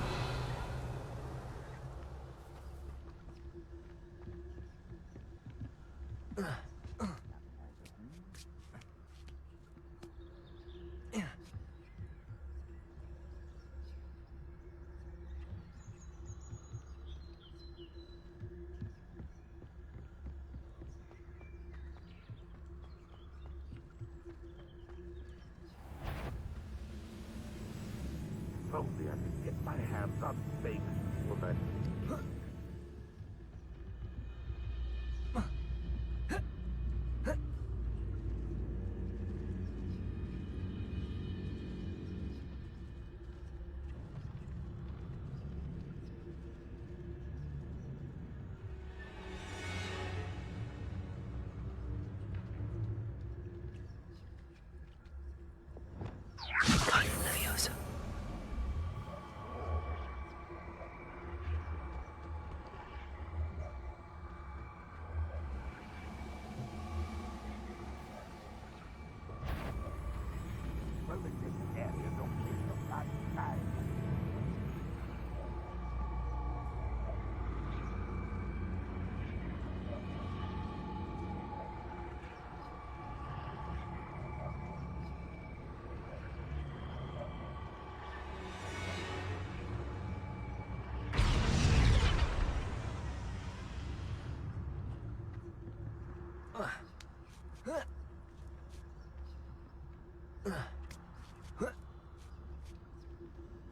If only I could get my hands on Baker's woman.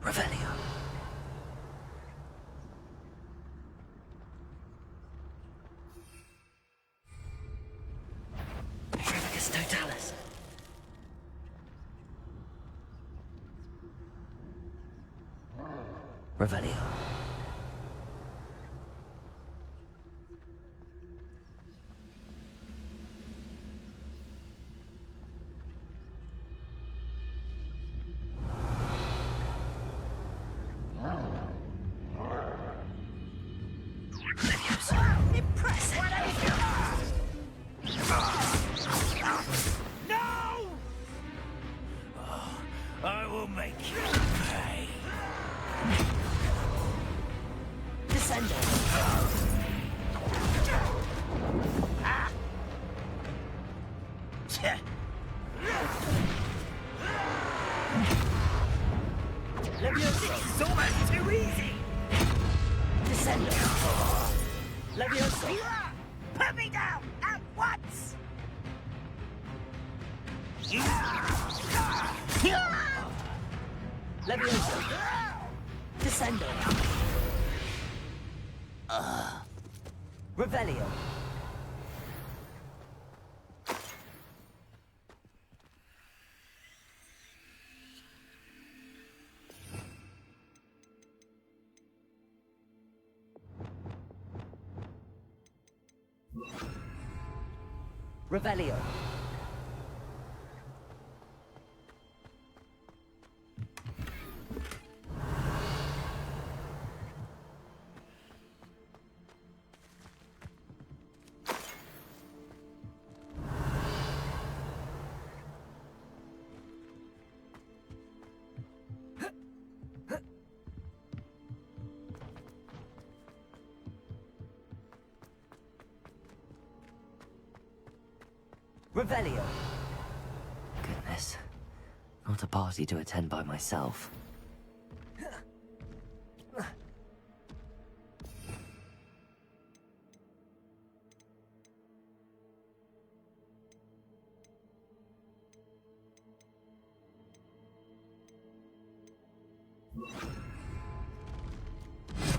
Revelio. Trivicus Totalis. Revelio. No! I will make you pay. Descendo. Ah! Tch. Levioso. It's almost too easy. Descendo. Levioso. Put me down at once. Levioso. Descendo. Revelio. Revelio. Revelio. Goodness. Not a party to attend by myself.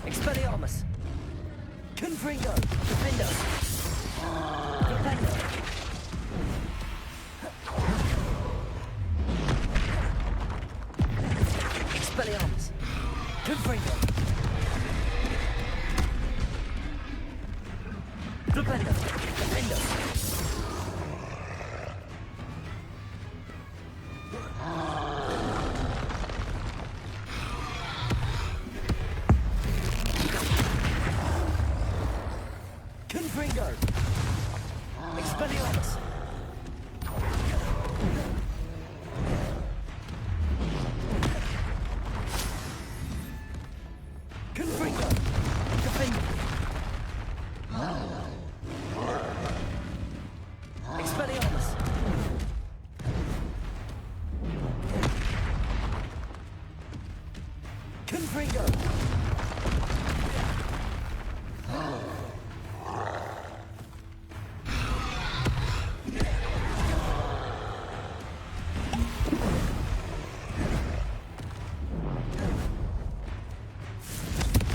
Expelliarmus! Confringo! Defendo! Defendo! Expelliarmus! Confringo! Defendo! Defendo! Confringo! Expelliarmus! Confringo! Defendo! Expelliarmus! Confringo!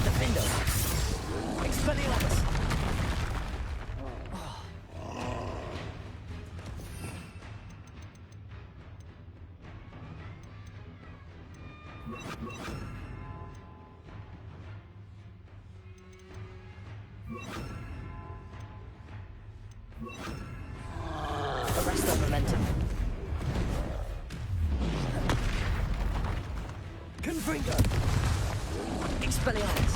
Defendo! Expelliarmus! Arrest the momentum. Confringo! Expelliarmus!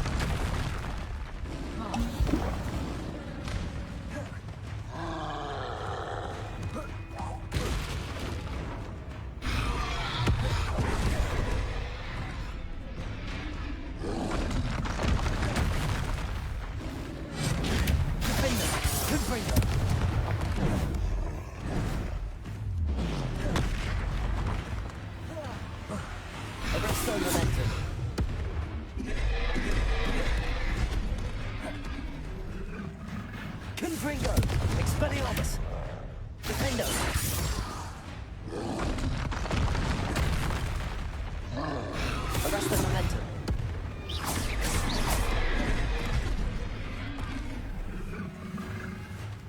Defendo! Confringo! Arrest the momentum. Confringo! Expelliarmus! Defendo! Arrest the momentum.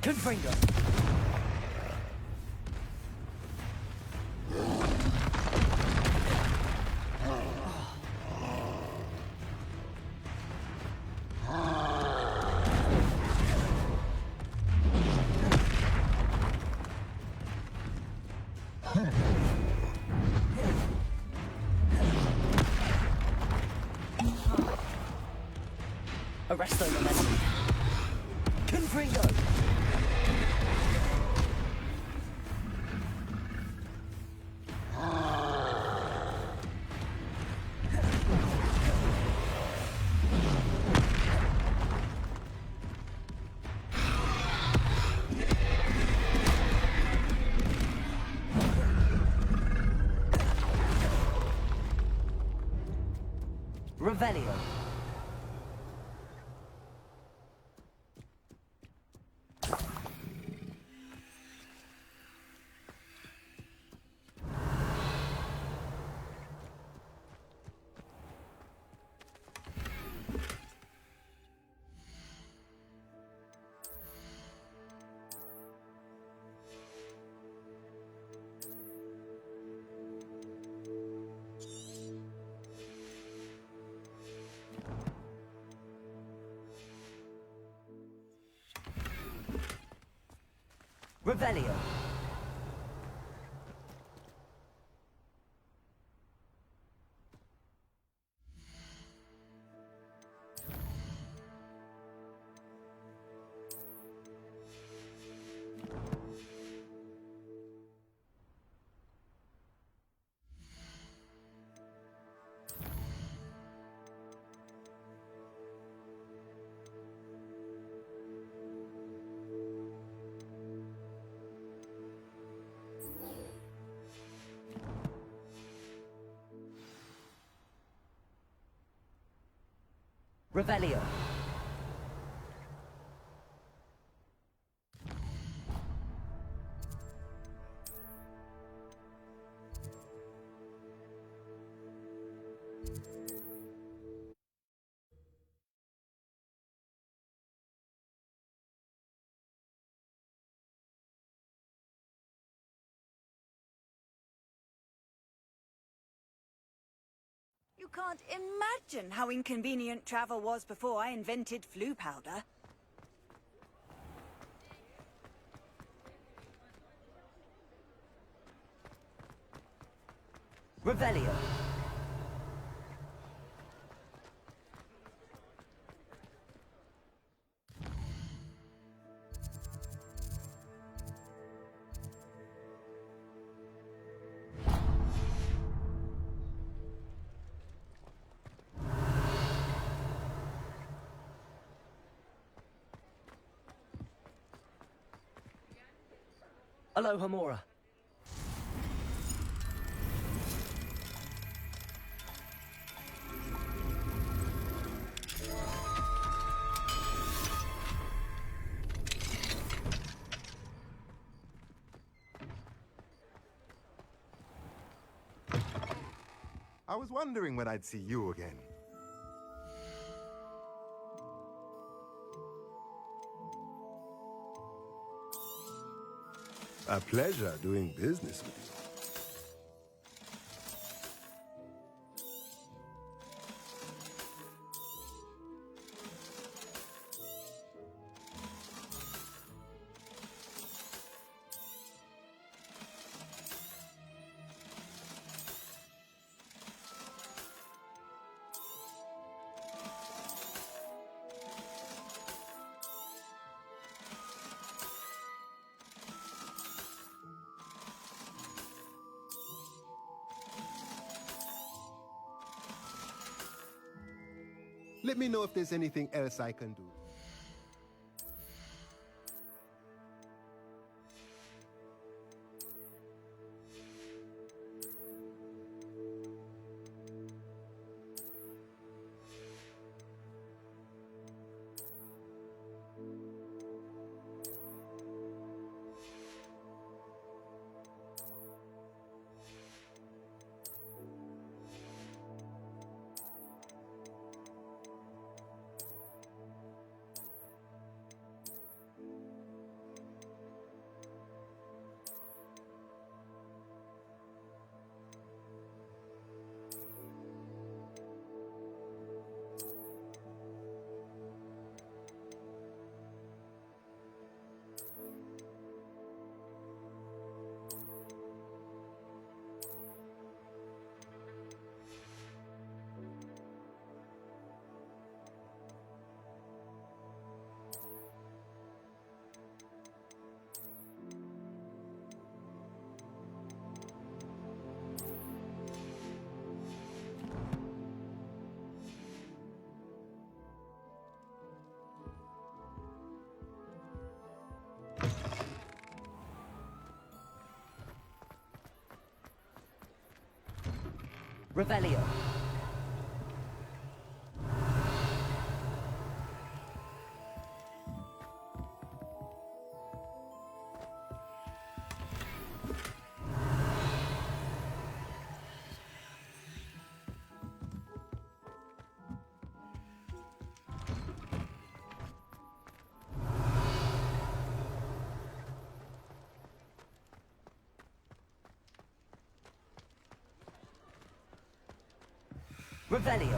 Confringo. Arrest the momentum. Confringo. Revelio. Revelio. Revelio. You can't imagine how inconvenient travel was before I invented flu powder. Revelio. Aloha Mora. I was wondering when I'd see you again. A pleasure doing business with you. Let me know if there's anything else I can do. Revelio. Revelio.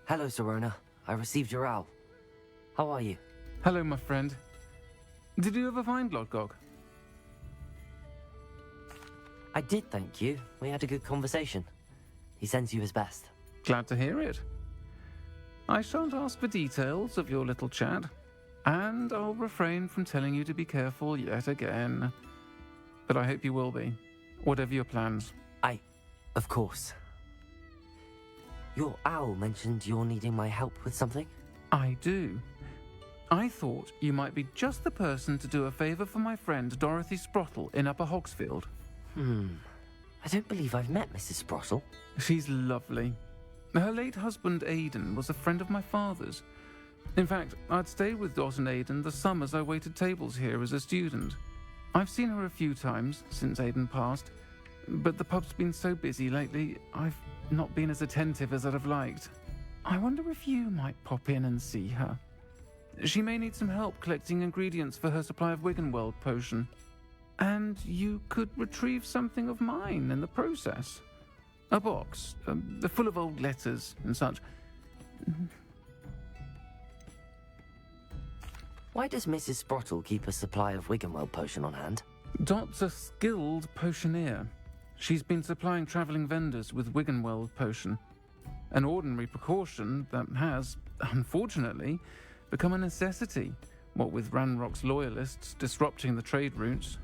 Hello, Serona. I received your owl. How are you? Hello, my friend. Did you ever find Lodgok? I did, thank you. We had a good conversation. He sends you his best. Glad to hear it. I shan't ask for details of your little chat, and I'll refrain from telling you to be careful yet again. But I hope you will be, whatever your plans. Of course. Your owl mentioned you're needing my help with something? I do. I thought you might be just the person to do a favour for my friend Dorothy Sprottle in Upper Hogsfield. I don't believe I've met Mrs. Sprottle. She's lovely. Her late husband Aidan was a friend of my father's. In fact, I'd stayed with Dot and Aidan the summers I waited tables here as a student. I've seen her a few times since Aidan passed, but the pub's been so busy lately, I've not been as attentive as I'd have liked. I wonder if you might pop in and see her. She may need some help collecting ingredients for her supply of Wiggenweld potion. And you could retrieve something of mine in the process. A box, full of old letters and such. Why does Mrs. Sprottle keep a supply of Wiggenweld potion on hand? Dot's a skilled potioneer. She's been supplying travelling vendors with Wiggenweld potion. An ordinary precaution that has, unfortunately, become a necessity, what with Ranrock's loyalists disrupting the trade routes.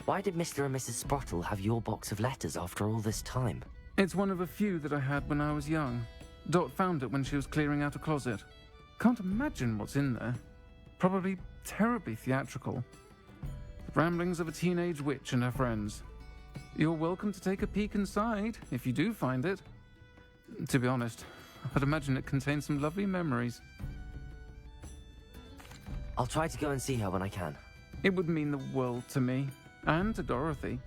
Why did Mr. and Mrs. Sprottle have your box of letters after all this time? It's one of a few that I had when I was young. Dot found it when she was clearing out a closet. Can't imagine what's in there. Probably terribly theatrical. The ramblings of a teenage witch and her friends. You're welcome to take a peek inside, if you do find it. To be honest, I'd imagine it contains some lovely memories. I'll try to go and see her when I can. It would mean the world to me, and to Dorothy.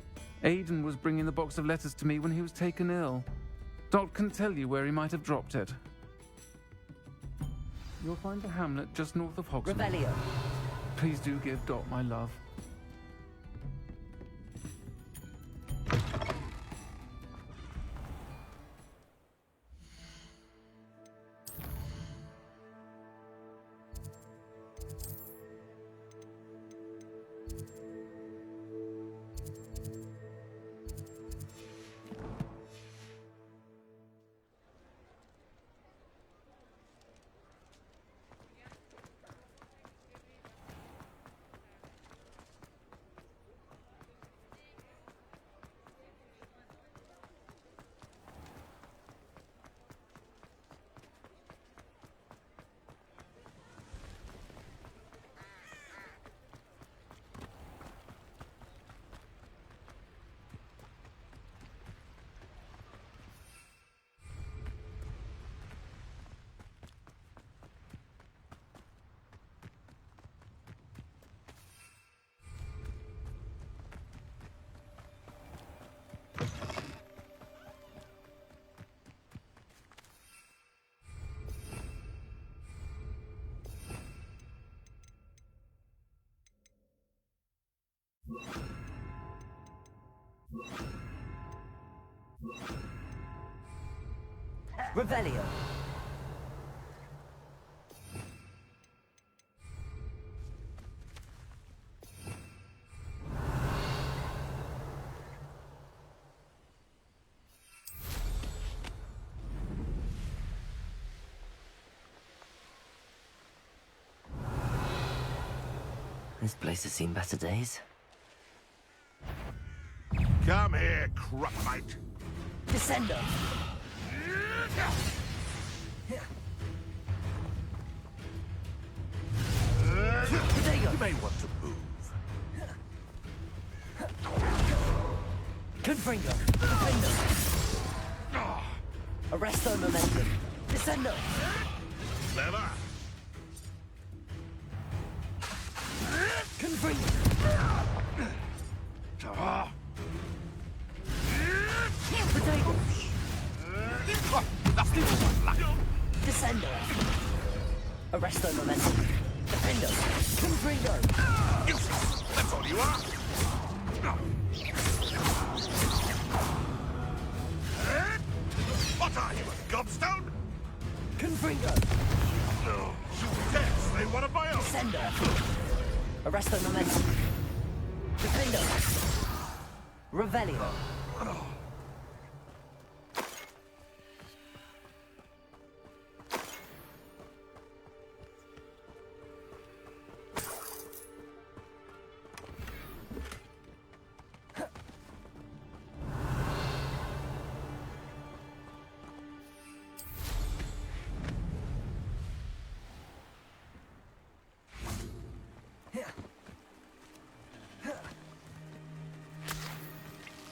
Aidan was bringing the box of letters to me when he was taken ill. Dot can tell you where he might have dropped it. You'll find the hamlet just north of Hogsmeade. Revelio. Please do give Dot my love. Revelio. This place has seen better days. Come here, Crupmite. Descender! You may want to move. Confringo! Defender! Arresto momentum! Descendo! Clever. Confringo! Potato! Descendo! Arresto momentum! Defendo! Confringo! Useless. That's all you are. What are you, a gobstone? Confringo! You dare slay one of my own? Descendo! Arresto momentum! Defendo! Revelio!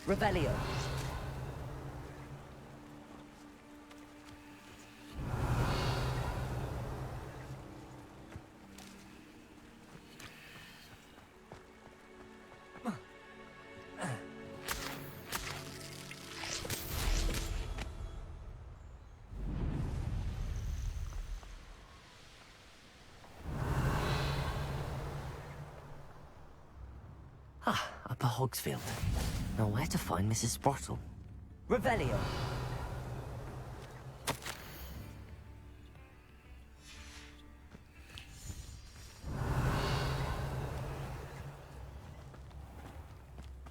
Revelio. Ah, Upper Hogsfield. Now where to find Mrs. Sprottle? Revelio.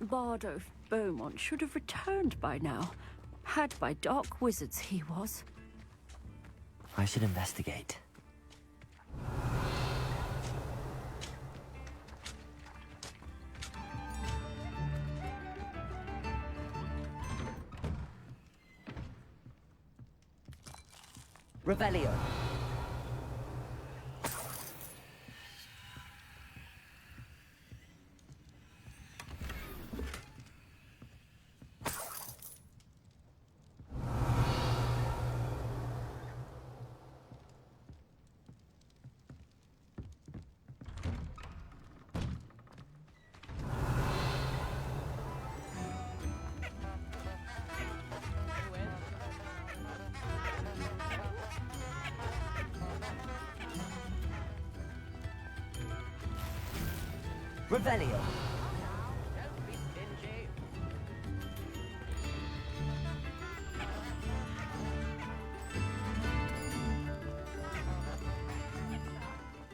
Bardo Beaumont should have returned by now. Had by dark wizards he was. I should investigate. Revelio. Revelio.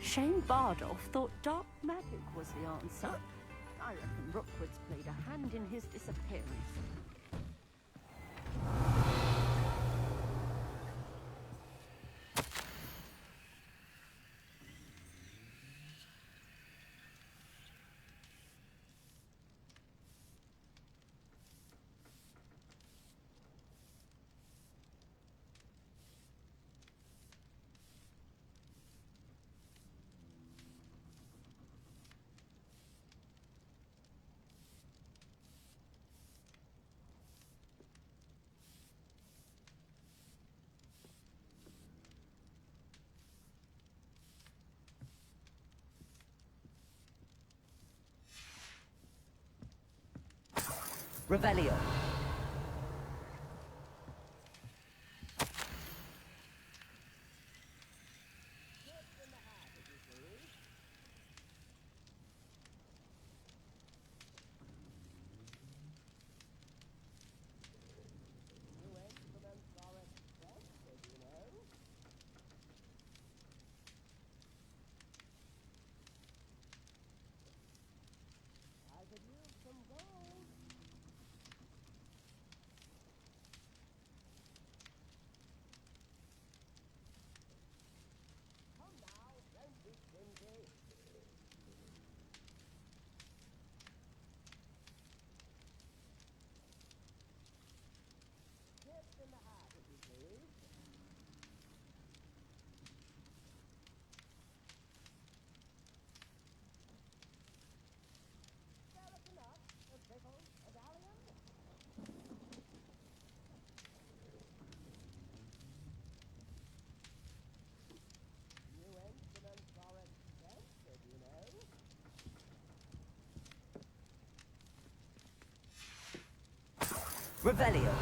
Shane Bardolph thought dark magic was the answer. I reckon Rookwood's played a hand in his disappearance. Revelio. Revelio.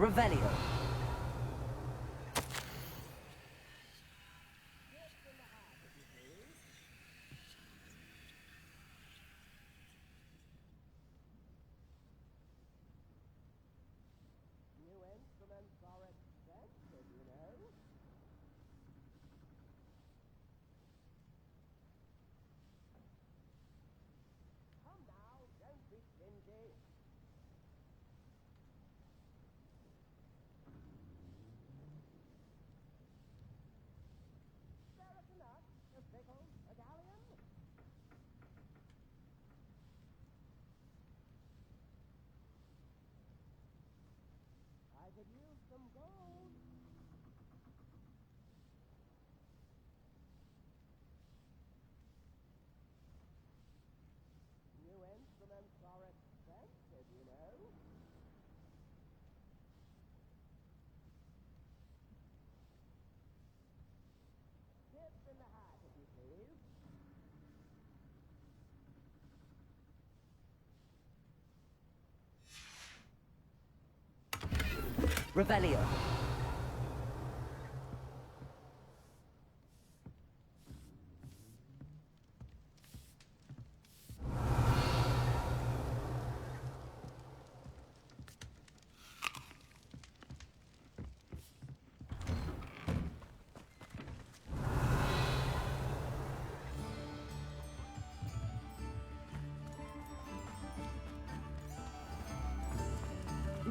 Revelio. Revelio.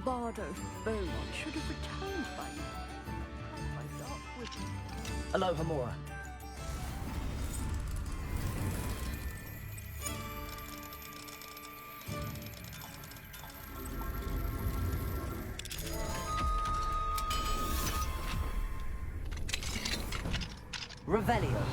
Bardo Beaumont should have returned by now. Had my dark wizard. Aloha Mora. Revelio.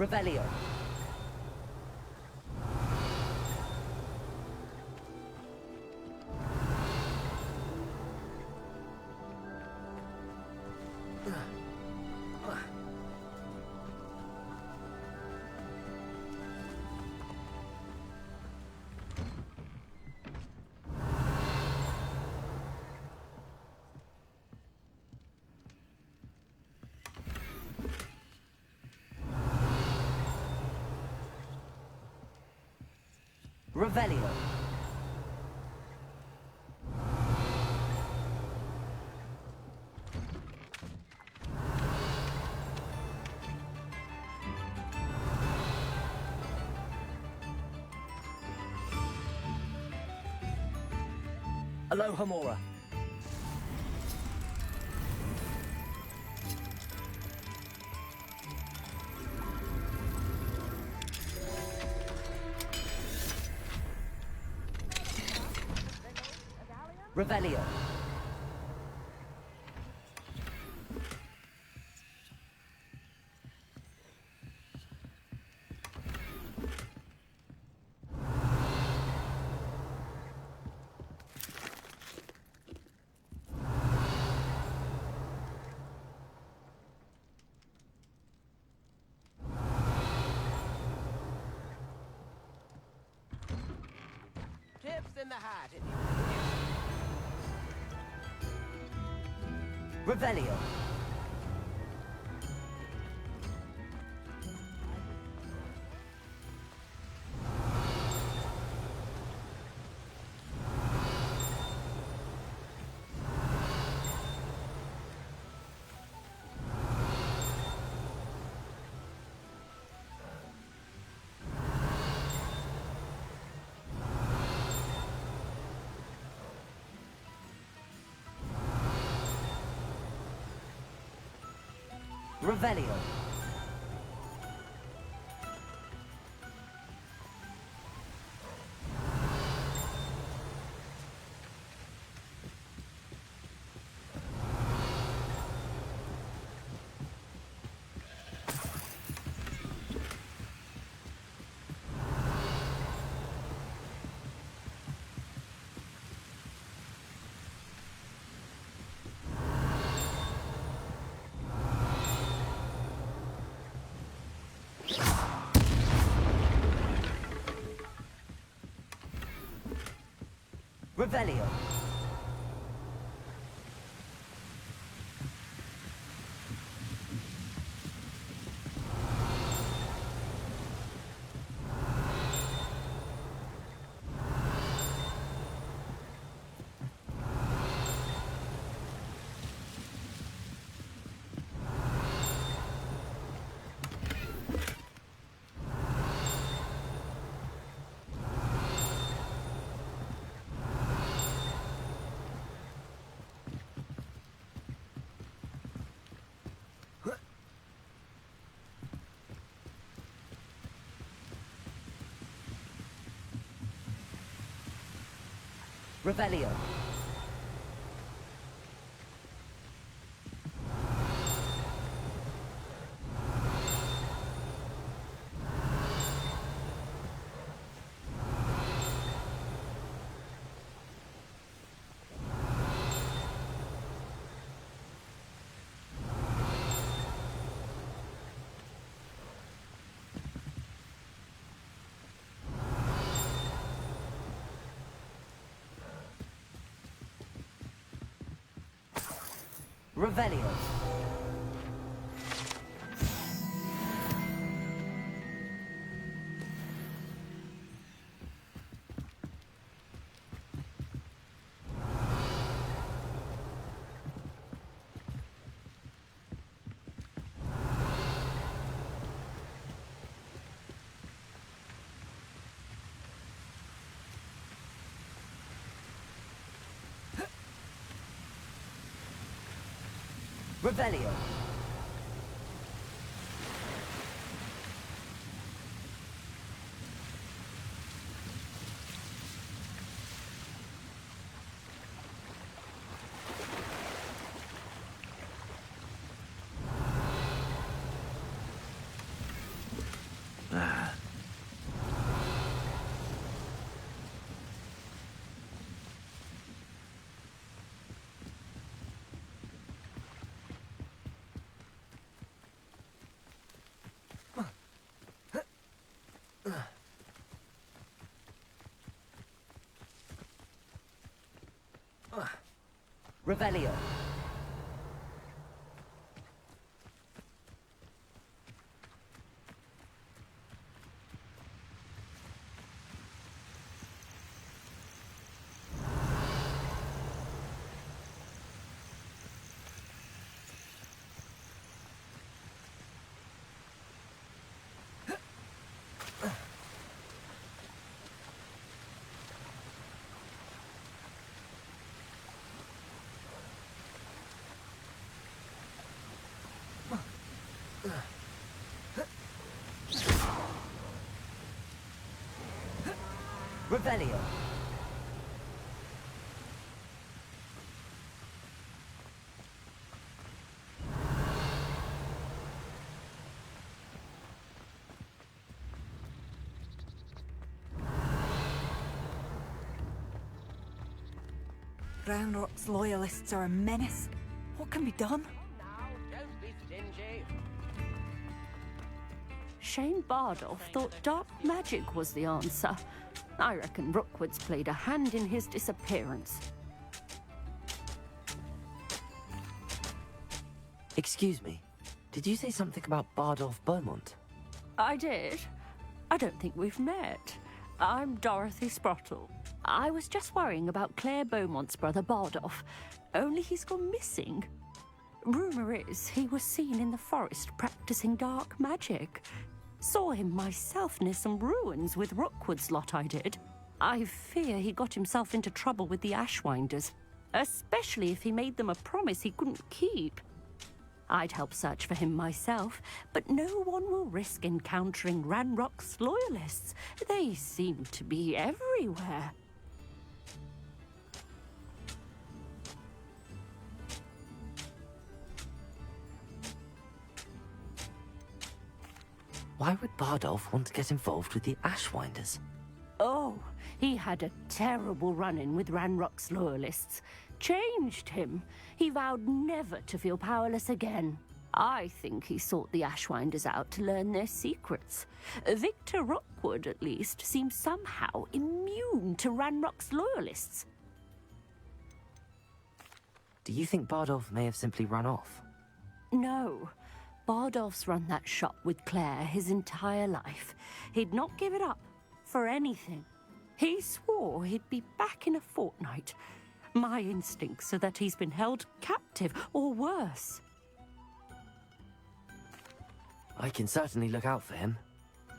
Revelio. Revelio. Aloha Mora. Revelio. the hat. Revelio. Revelio. Revelio. Revelio. Revelio. Revelio. Revelio. Revelio. Groundrock's loyalists are a menace. What can be done? Don't be stingy. Shane Bardolph thought dark magic was the answer. I reckon Rookwood's played a hand in his disappearance. Excuse me, did you say something about Bardolph Beaumont? I did. I don't think we've met. I'm Dorothy Sprottle. I was just worrying about Claire Beaumont's brother Bardolph, only he's gone missing. Rumour is he was seen in the forest practicing dark magic. Saw him myself near some ruins with Rookwood's lot I did. I fear he got himself into trouble with the Ashwinders, especially if he made them a promise he couldn't keep. I'd help search for him myself, but no one will risk encountering Ranrock's loyalists. They seem to be everywhere. Why would Bardolph want to get involved with the Ashwinders? Oh, he had a terrible run-in with Ranrock's loyalists. Changed him. He vowed never to feel powerless again. I think he sought the Ashwinders out to learn their secrets. Victor Rookwood, at least, seems somehow immune to Ranrock's loyalists. Do you think Bardolph may have simply run off? No. Bardolph's run that shop with Claire his entire life. He'd not give it up for anything. He swore he'd be back in a fortnight. My instincts are that he's been held captive, or worse. I can certainly look out for him.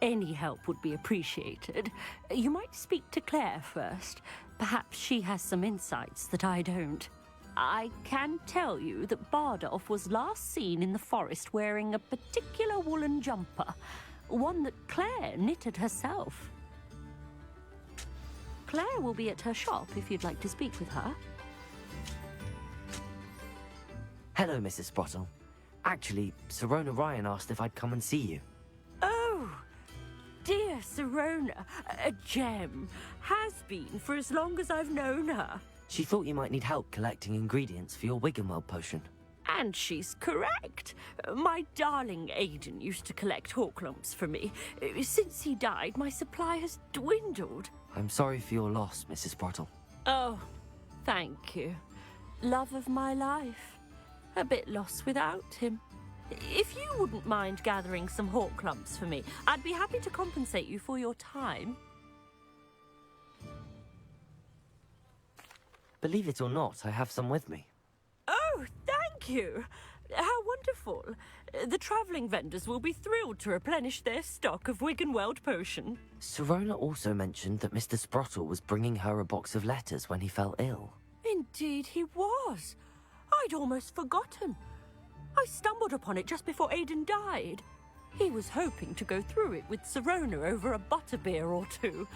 Any help would be appreciated. You might speak to Claire first. Perhaps she has some insights that I don't. I can tell you that Bardolph was last seen in the forest wearing a particular woolen jumper, one that Claire knitted herself. Claire will be at her shop if you'd like to speak with her. Hello, Mrs. Sprottle. Actually, Sirona Ryan asked if I'd come and see you. Oh, dear Sirona, a gem. Has been for as long as I've known her. She thought you might need help collecting ingredients for your Wiggenweld potion. And she's correct. My darling Aidan used to collect hawklumps for me. Since he died, my supply has dwindled. I'm sorry for your loss, Mrs. Sprottle. Oh, thank you. Love of my life. A bit lost without him. If you wouldn't mind gathering some hawklumps for me, I'd be happy to compensate you for your time. Believe it or not, I have some with me. Oh, thank you. How wonderful. The travelling vendors will be thrilled to replenish their stock of Wiggenweld potion. Sirona also mentioned that Mr. Sprottle was bringing her a box of letters when he fell ill. Indeed he was. I'd almost forgotten. I stumbled upon it just before Aidan died. He was hoping to go through it with Sirona over a butterbeer or two.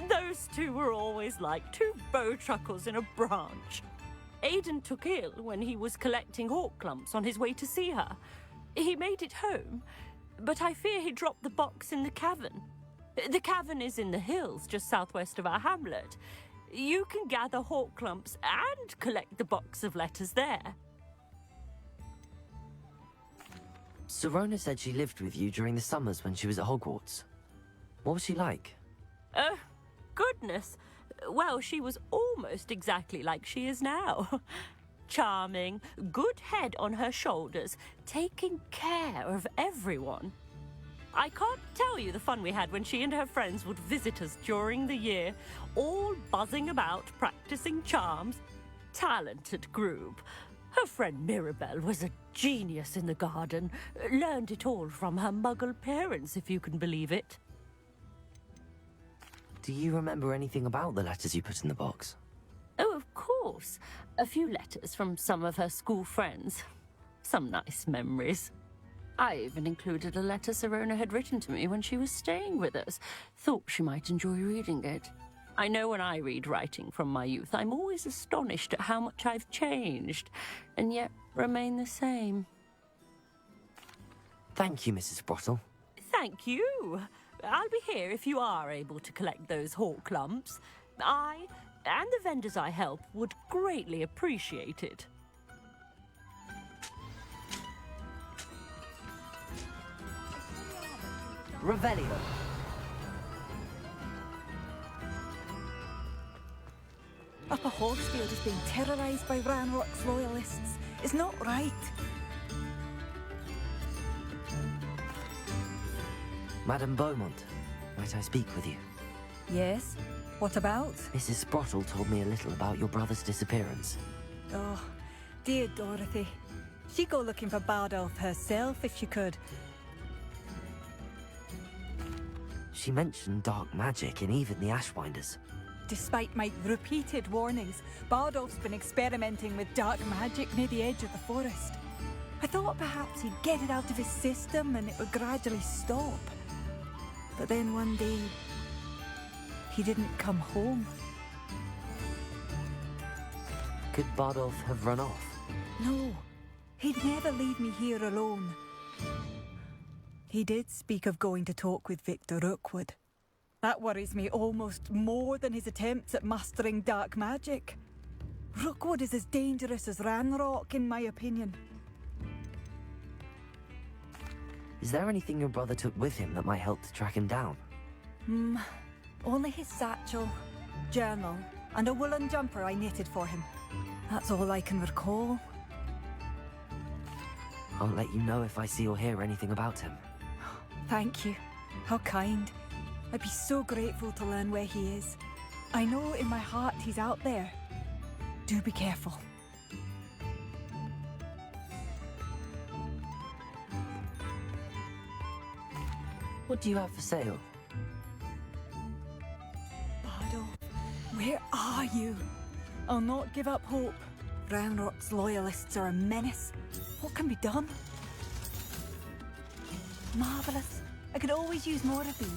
Those two were always like two bowtruckles in a branch. Aidan took ill when he was collecting hawklumps on his way to see her. He made it home, but I fear he dropped the box in the cavern. The cavern is in the hills just southwest of our hamlet. You can gather hawklumps and collect the box of letters there. Sirona said she lived with you during the summers when she was at Hogwarts. What was she like? Goodness. Well, she was almost exactly like she is now. Charming, good head on her shoulders, taking care of everyone. I can't tell you the fun we had when she and her friends would visit us during the year, all buzzing about, practicing charms. Talented group. Her friend Mirabelle was a genius in the garden. Learned it all from her muggle parents, if you can believe it. Do you remember anything about the letters you put in the box? Oh, of course. A few letters from some of her school friends. Some nice memories. I even included a letter Sirona had written to me when she was staying with us. Thought she might enjoy reading it. I know when I read writing from my youth, I'm always astonished at how much I've changed, and yet remain the same. Thank you, Mrs. Sprottle. Thank you. I'll be here if you are able to collect those hawklumps. I, and the vendors I help, would greatly appreciate it. Revelio. Upper Hogsfield is being terrorised by Ranrock's loyalists. It's not right. Madame Beaumont, might I speak with you? Yes? What about? Mrs. Sprottle told me a little about your brother's disappearance. Oh, dear Dorothy. She'd go looking for Bardolph herself if she could. She mentioned dark magic in even the Ashwinders. Despite my repeated warnings, Bardolph's been experimenting with dark magic near the edge of the forest. I thought perhaps he'd get it out of his system and it would gradually stop. But then one day, he didn't come home. Could Bardolph have run off? No, he'd never leave me here alone. He did speak of going to talk with Victor Rookwood. That worries me almost more than his attempts at mastering dark magic. Rookwood is as dangerous as Ranrock, in my opinion. Is there anything your brother took with him that might help to track him down? Only his satchel, journal, and a woolen jumper I knitted for him. That's all I can recall. I'll let you know if I see or hear anything about him. Thank you. How kind. I'd be so grateful to learn where he is. I know in my heart he's out there. Do be careful. What do you have for sale? Bardolph, where are you? I'll not give up hope. Ranrock's loyalists are a menace. What can be done? Marvellous. I could always use more of these.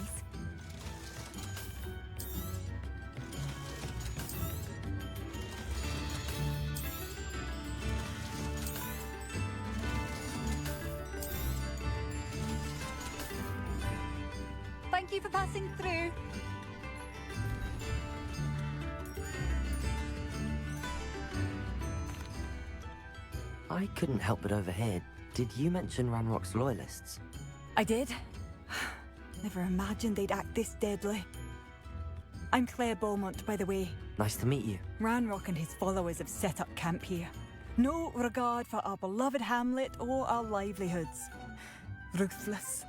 Thank you for passing through. I couldn't help but overhear. Did you mention Ranrock's loyalists? I did. Never imagined they'd act this deadly. I'm Claire Beaumont, by the way. Nice to meet you. Ranrock and his followers have set up camp here. No regard for our beloved hamlet or our livelihoods. Ruthless.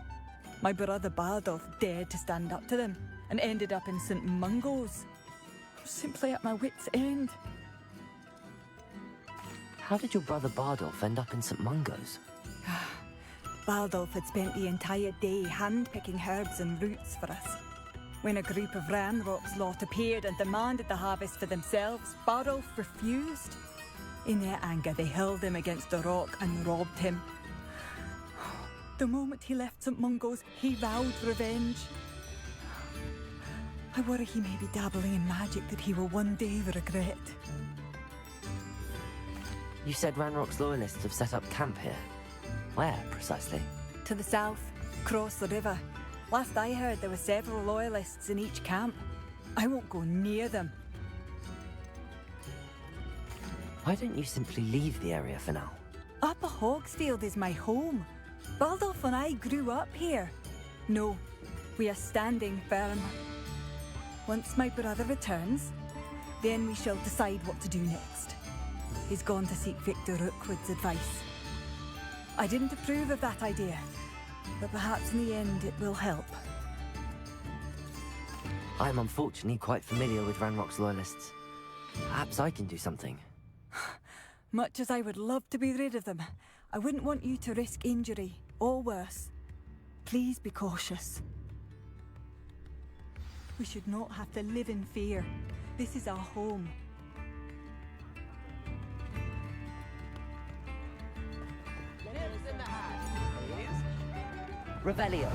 My brother Bardolph dared to stand up to them and ended up in St. Mungo's. I'm simply at my wit's end. How did your brother Bardolph end up in St. Mungo's? Bardolph had spent the entire day hand-picking herbs and roots for us. When a group of Ranrock's lot appeared and demanded the harvest for themselves, Bardolph refused. In their anger, they hurled him against a rock and robbed him. The moment he left St. Mungo's, he vowed revenge. I worry he may be dabbling in magic that he will one day regret. You said Ranrock's loyalists have set up camp here. Where, precisely? To the south, across the river. Last I heard, there were several loyalists in each camp. I won't go near them. Why don't you simply leave the area for now? Upper Hogsfield is my home. Bardolph and I grew up here. No, we are standing firm. Once my brother returns, then we shall decide what to do next. He's gone to seek Victor Rookwood's advice. I didn't approve of that idea, but perhaps in the end it will help. I'm unfortunately quite familiar with Ranrock's loyalists. Perhaps I can do something. Much as I would love to be rid of them, I wouldn't want you to risk injury, or worse. Please be cautious. We should not have to live in fear. This is our home. Revelio.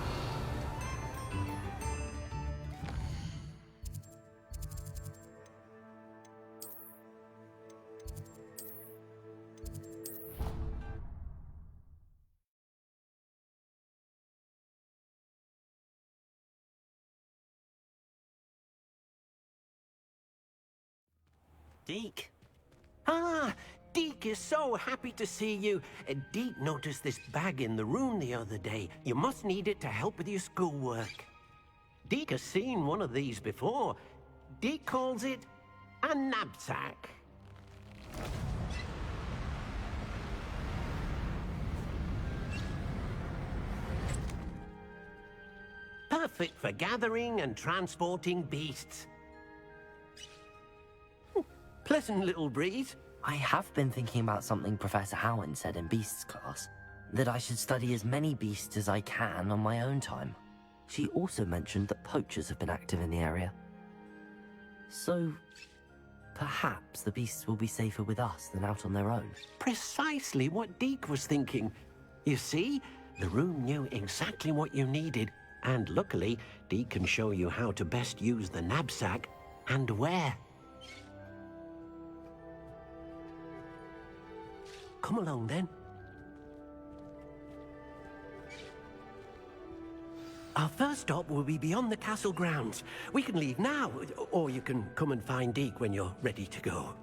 Deke. Ah, Deke is so happy to see you. Deke noticed this bag in the room the other day. You must need it to help with your schoolwork. Deke has seen one of these before. Deke calls it a knapsack. Perfect for gathering and transporting beasts. Pleasant little breeze. I have been thinking about something Professor Howin said in Beasts class, that I should study as many beasts as I can on my own time. She also mentioned that poachers have been active in the area. So, perhaps the beasts will be safer with us than out on their own. Precisely what Deke was thinking. You see, the room knew exactly what you needed, and luckily, Deke can show you how to best use the knapsack and where. Come along, then. Our first stop will be beyond the castle grounds. We can leave now, or you can come and find Deke when you're ready to go.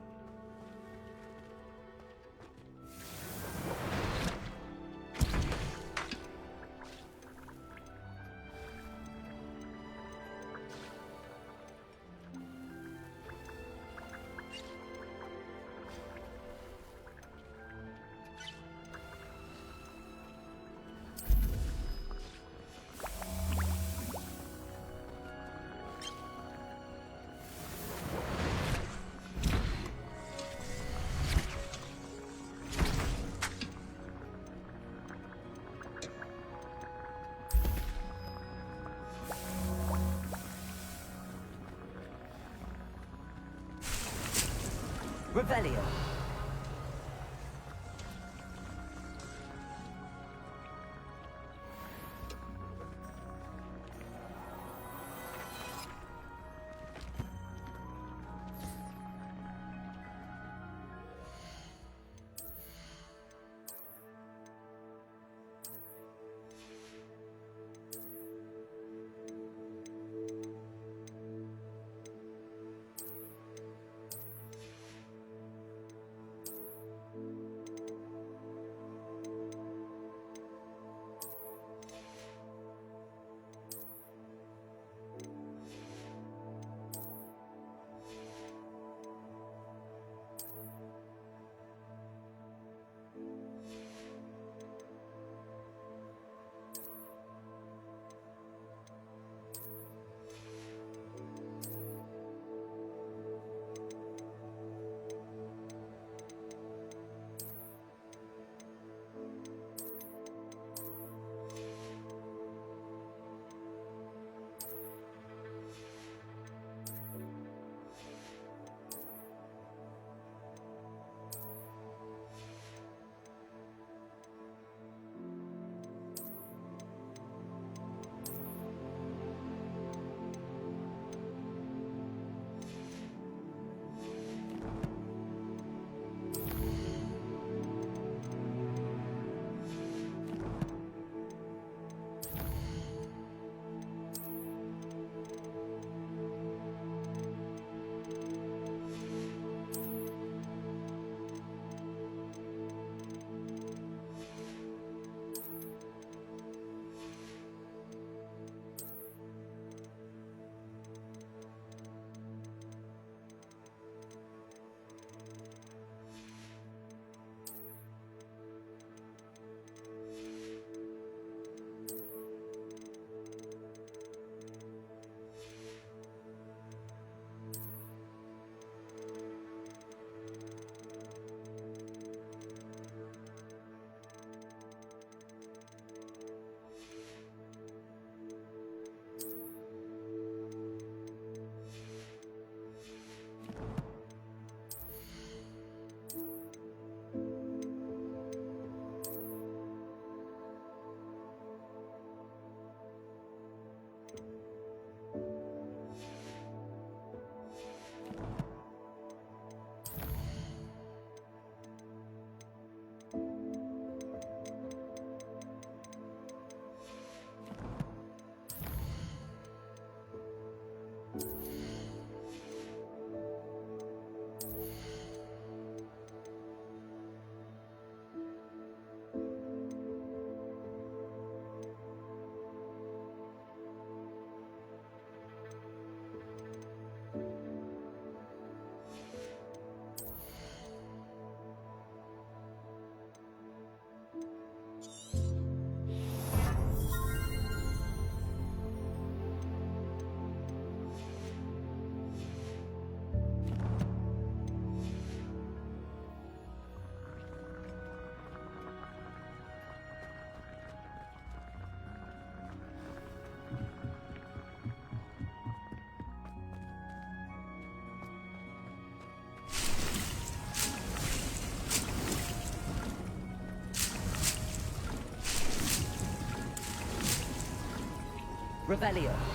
Revelio. Revelio.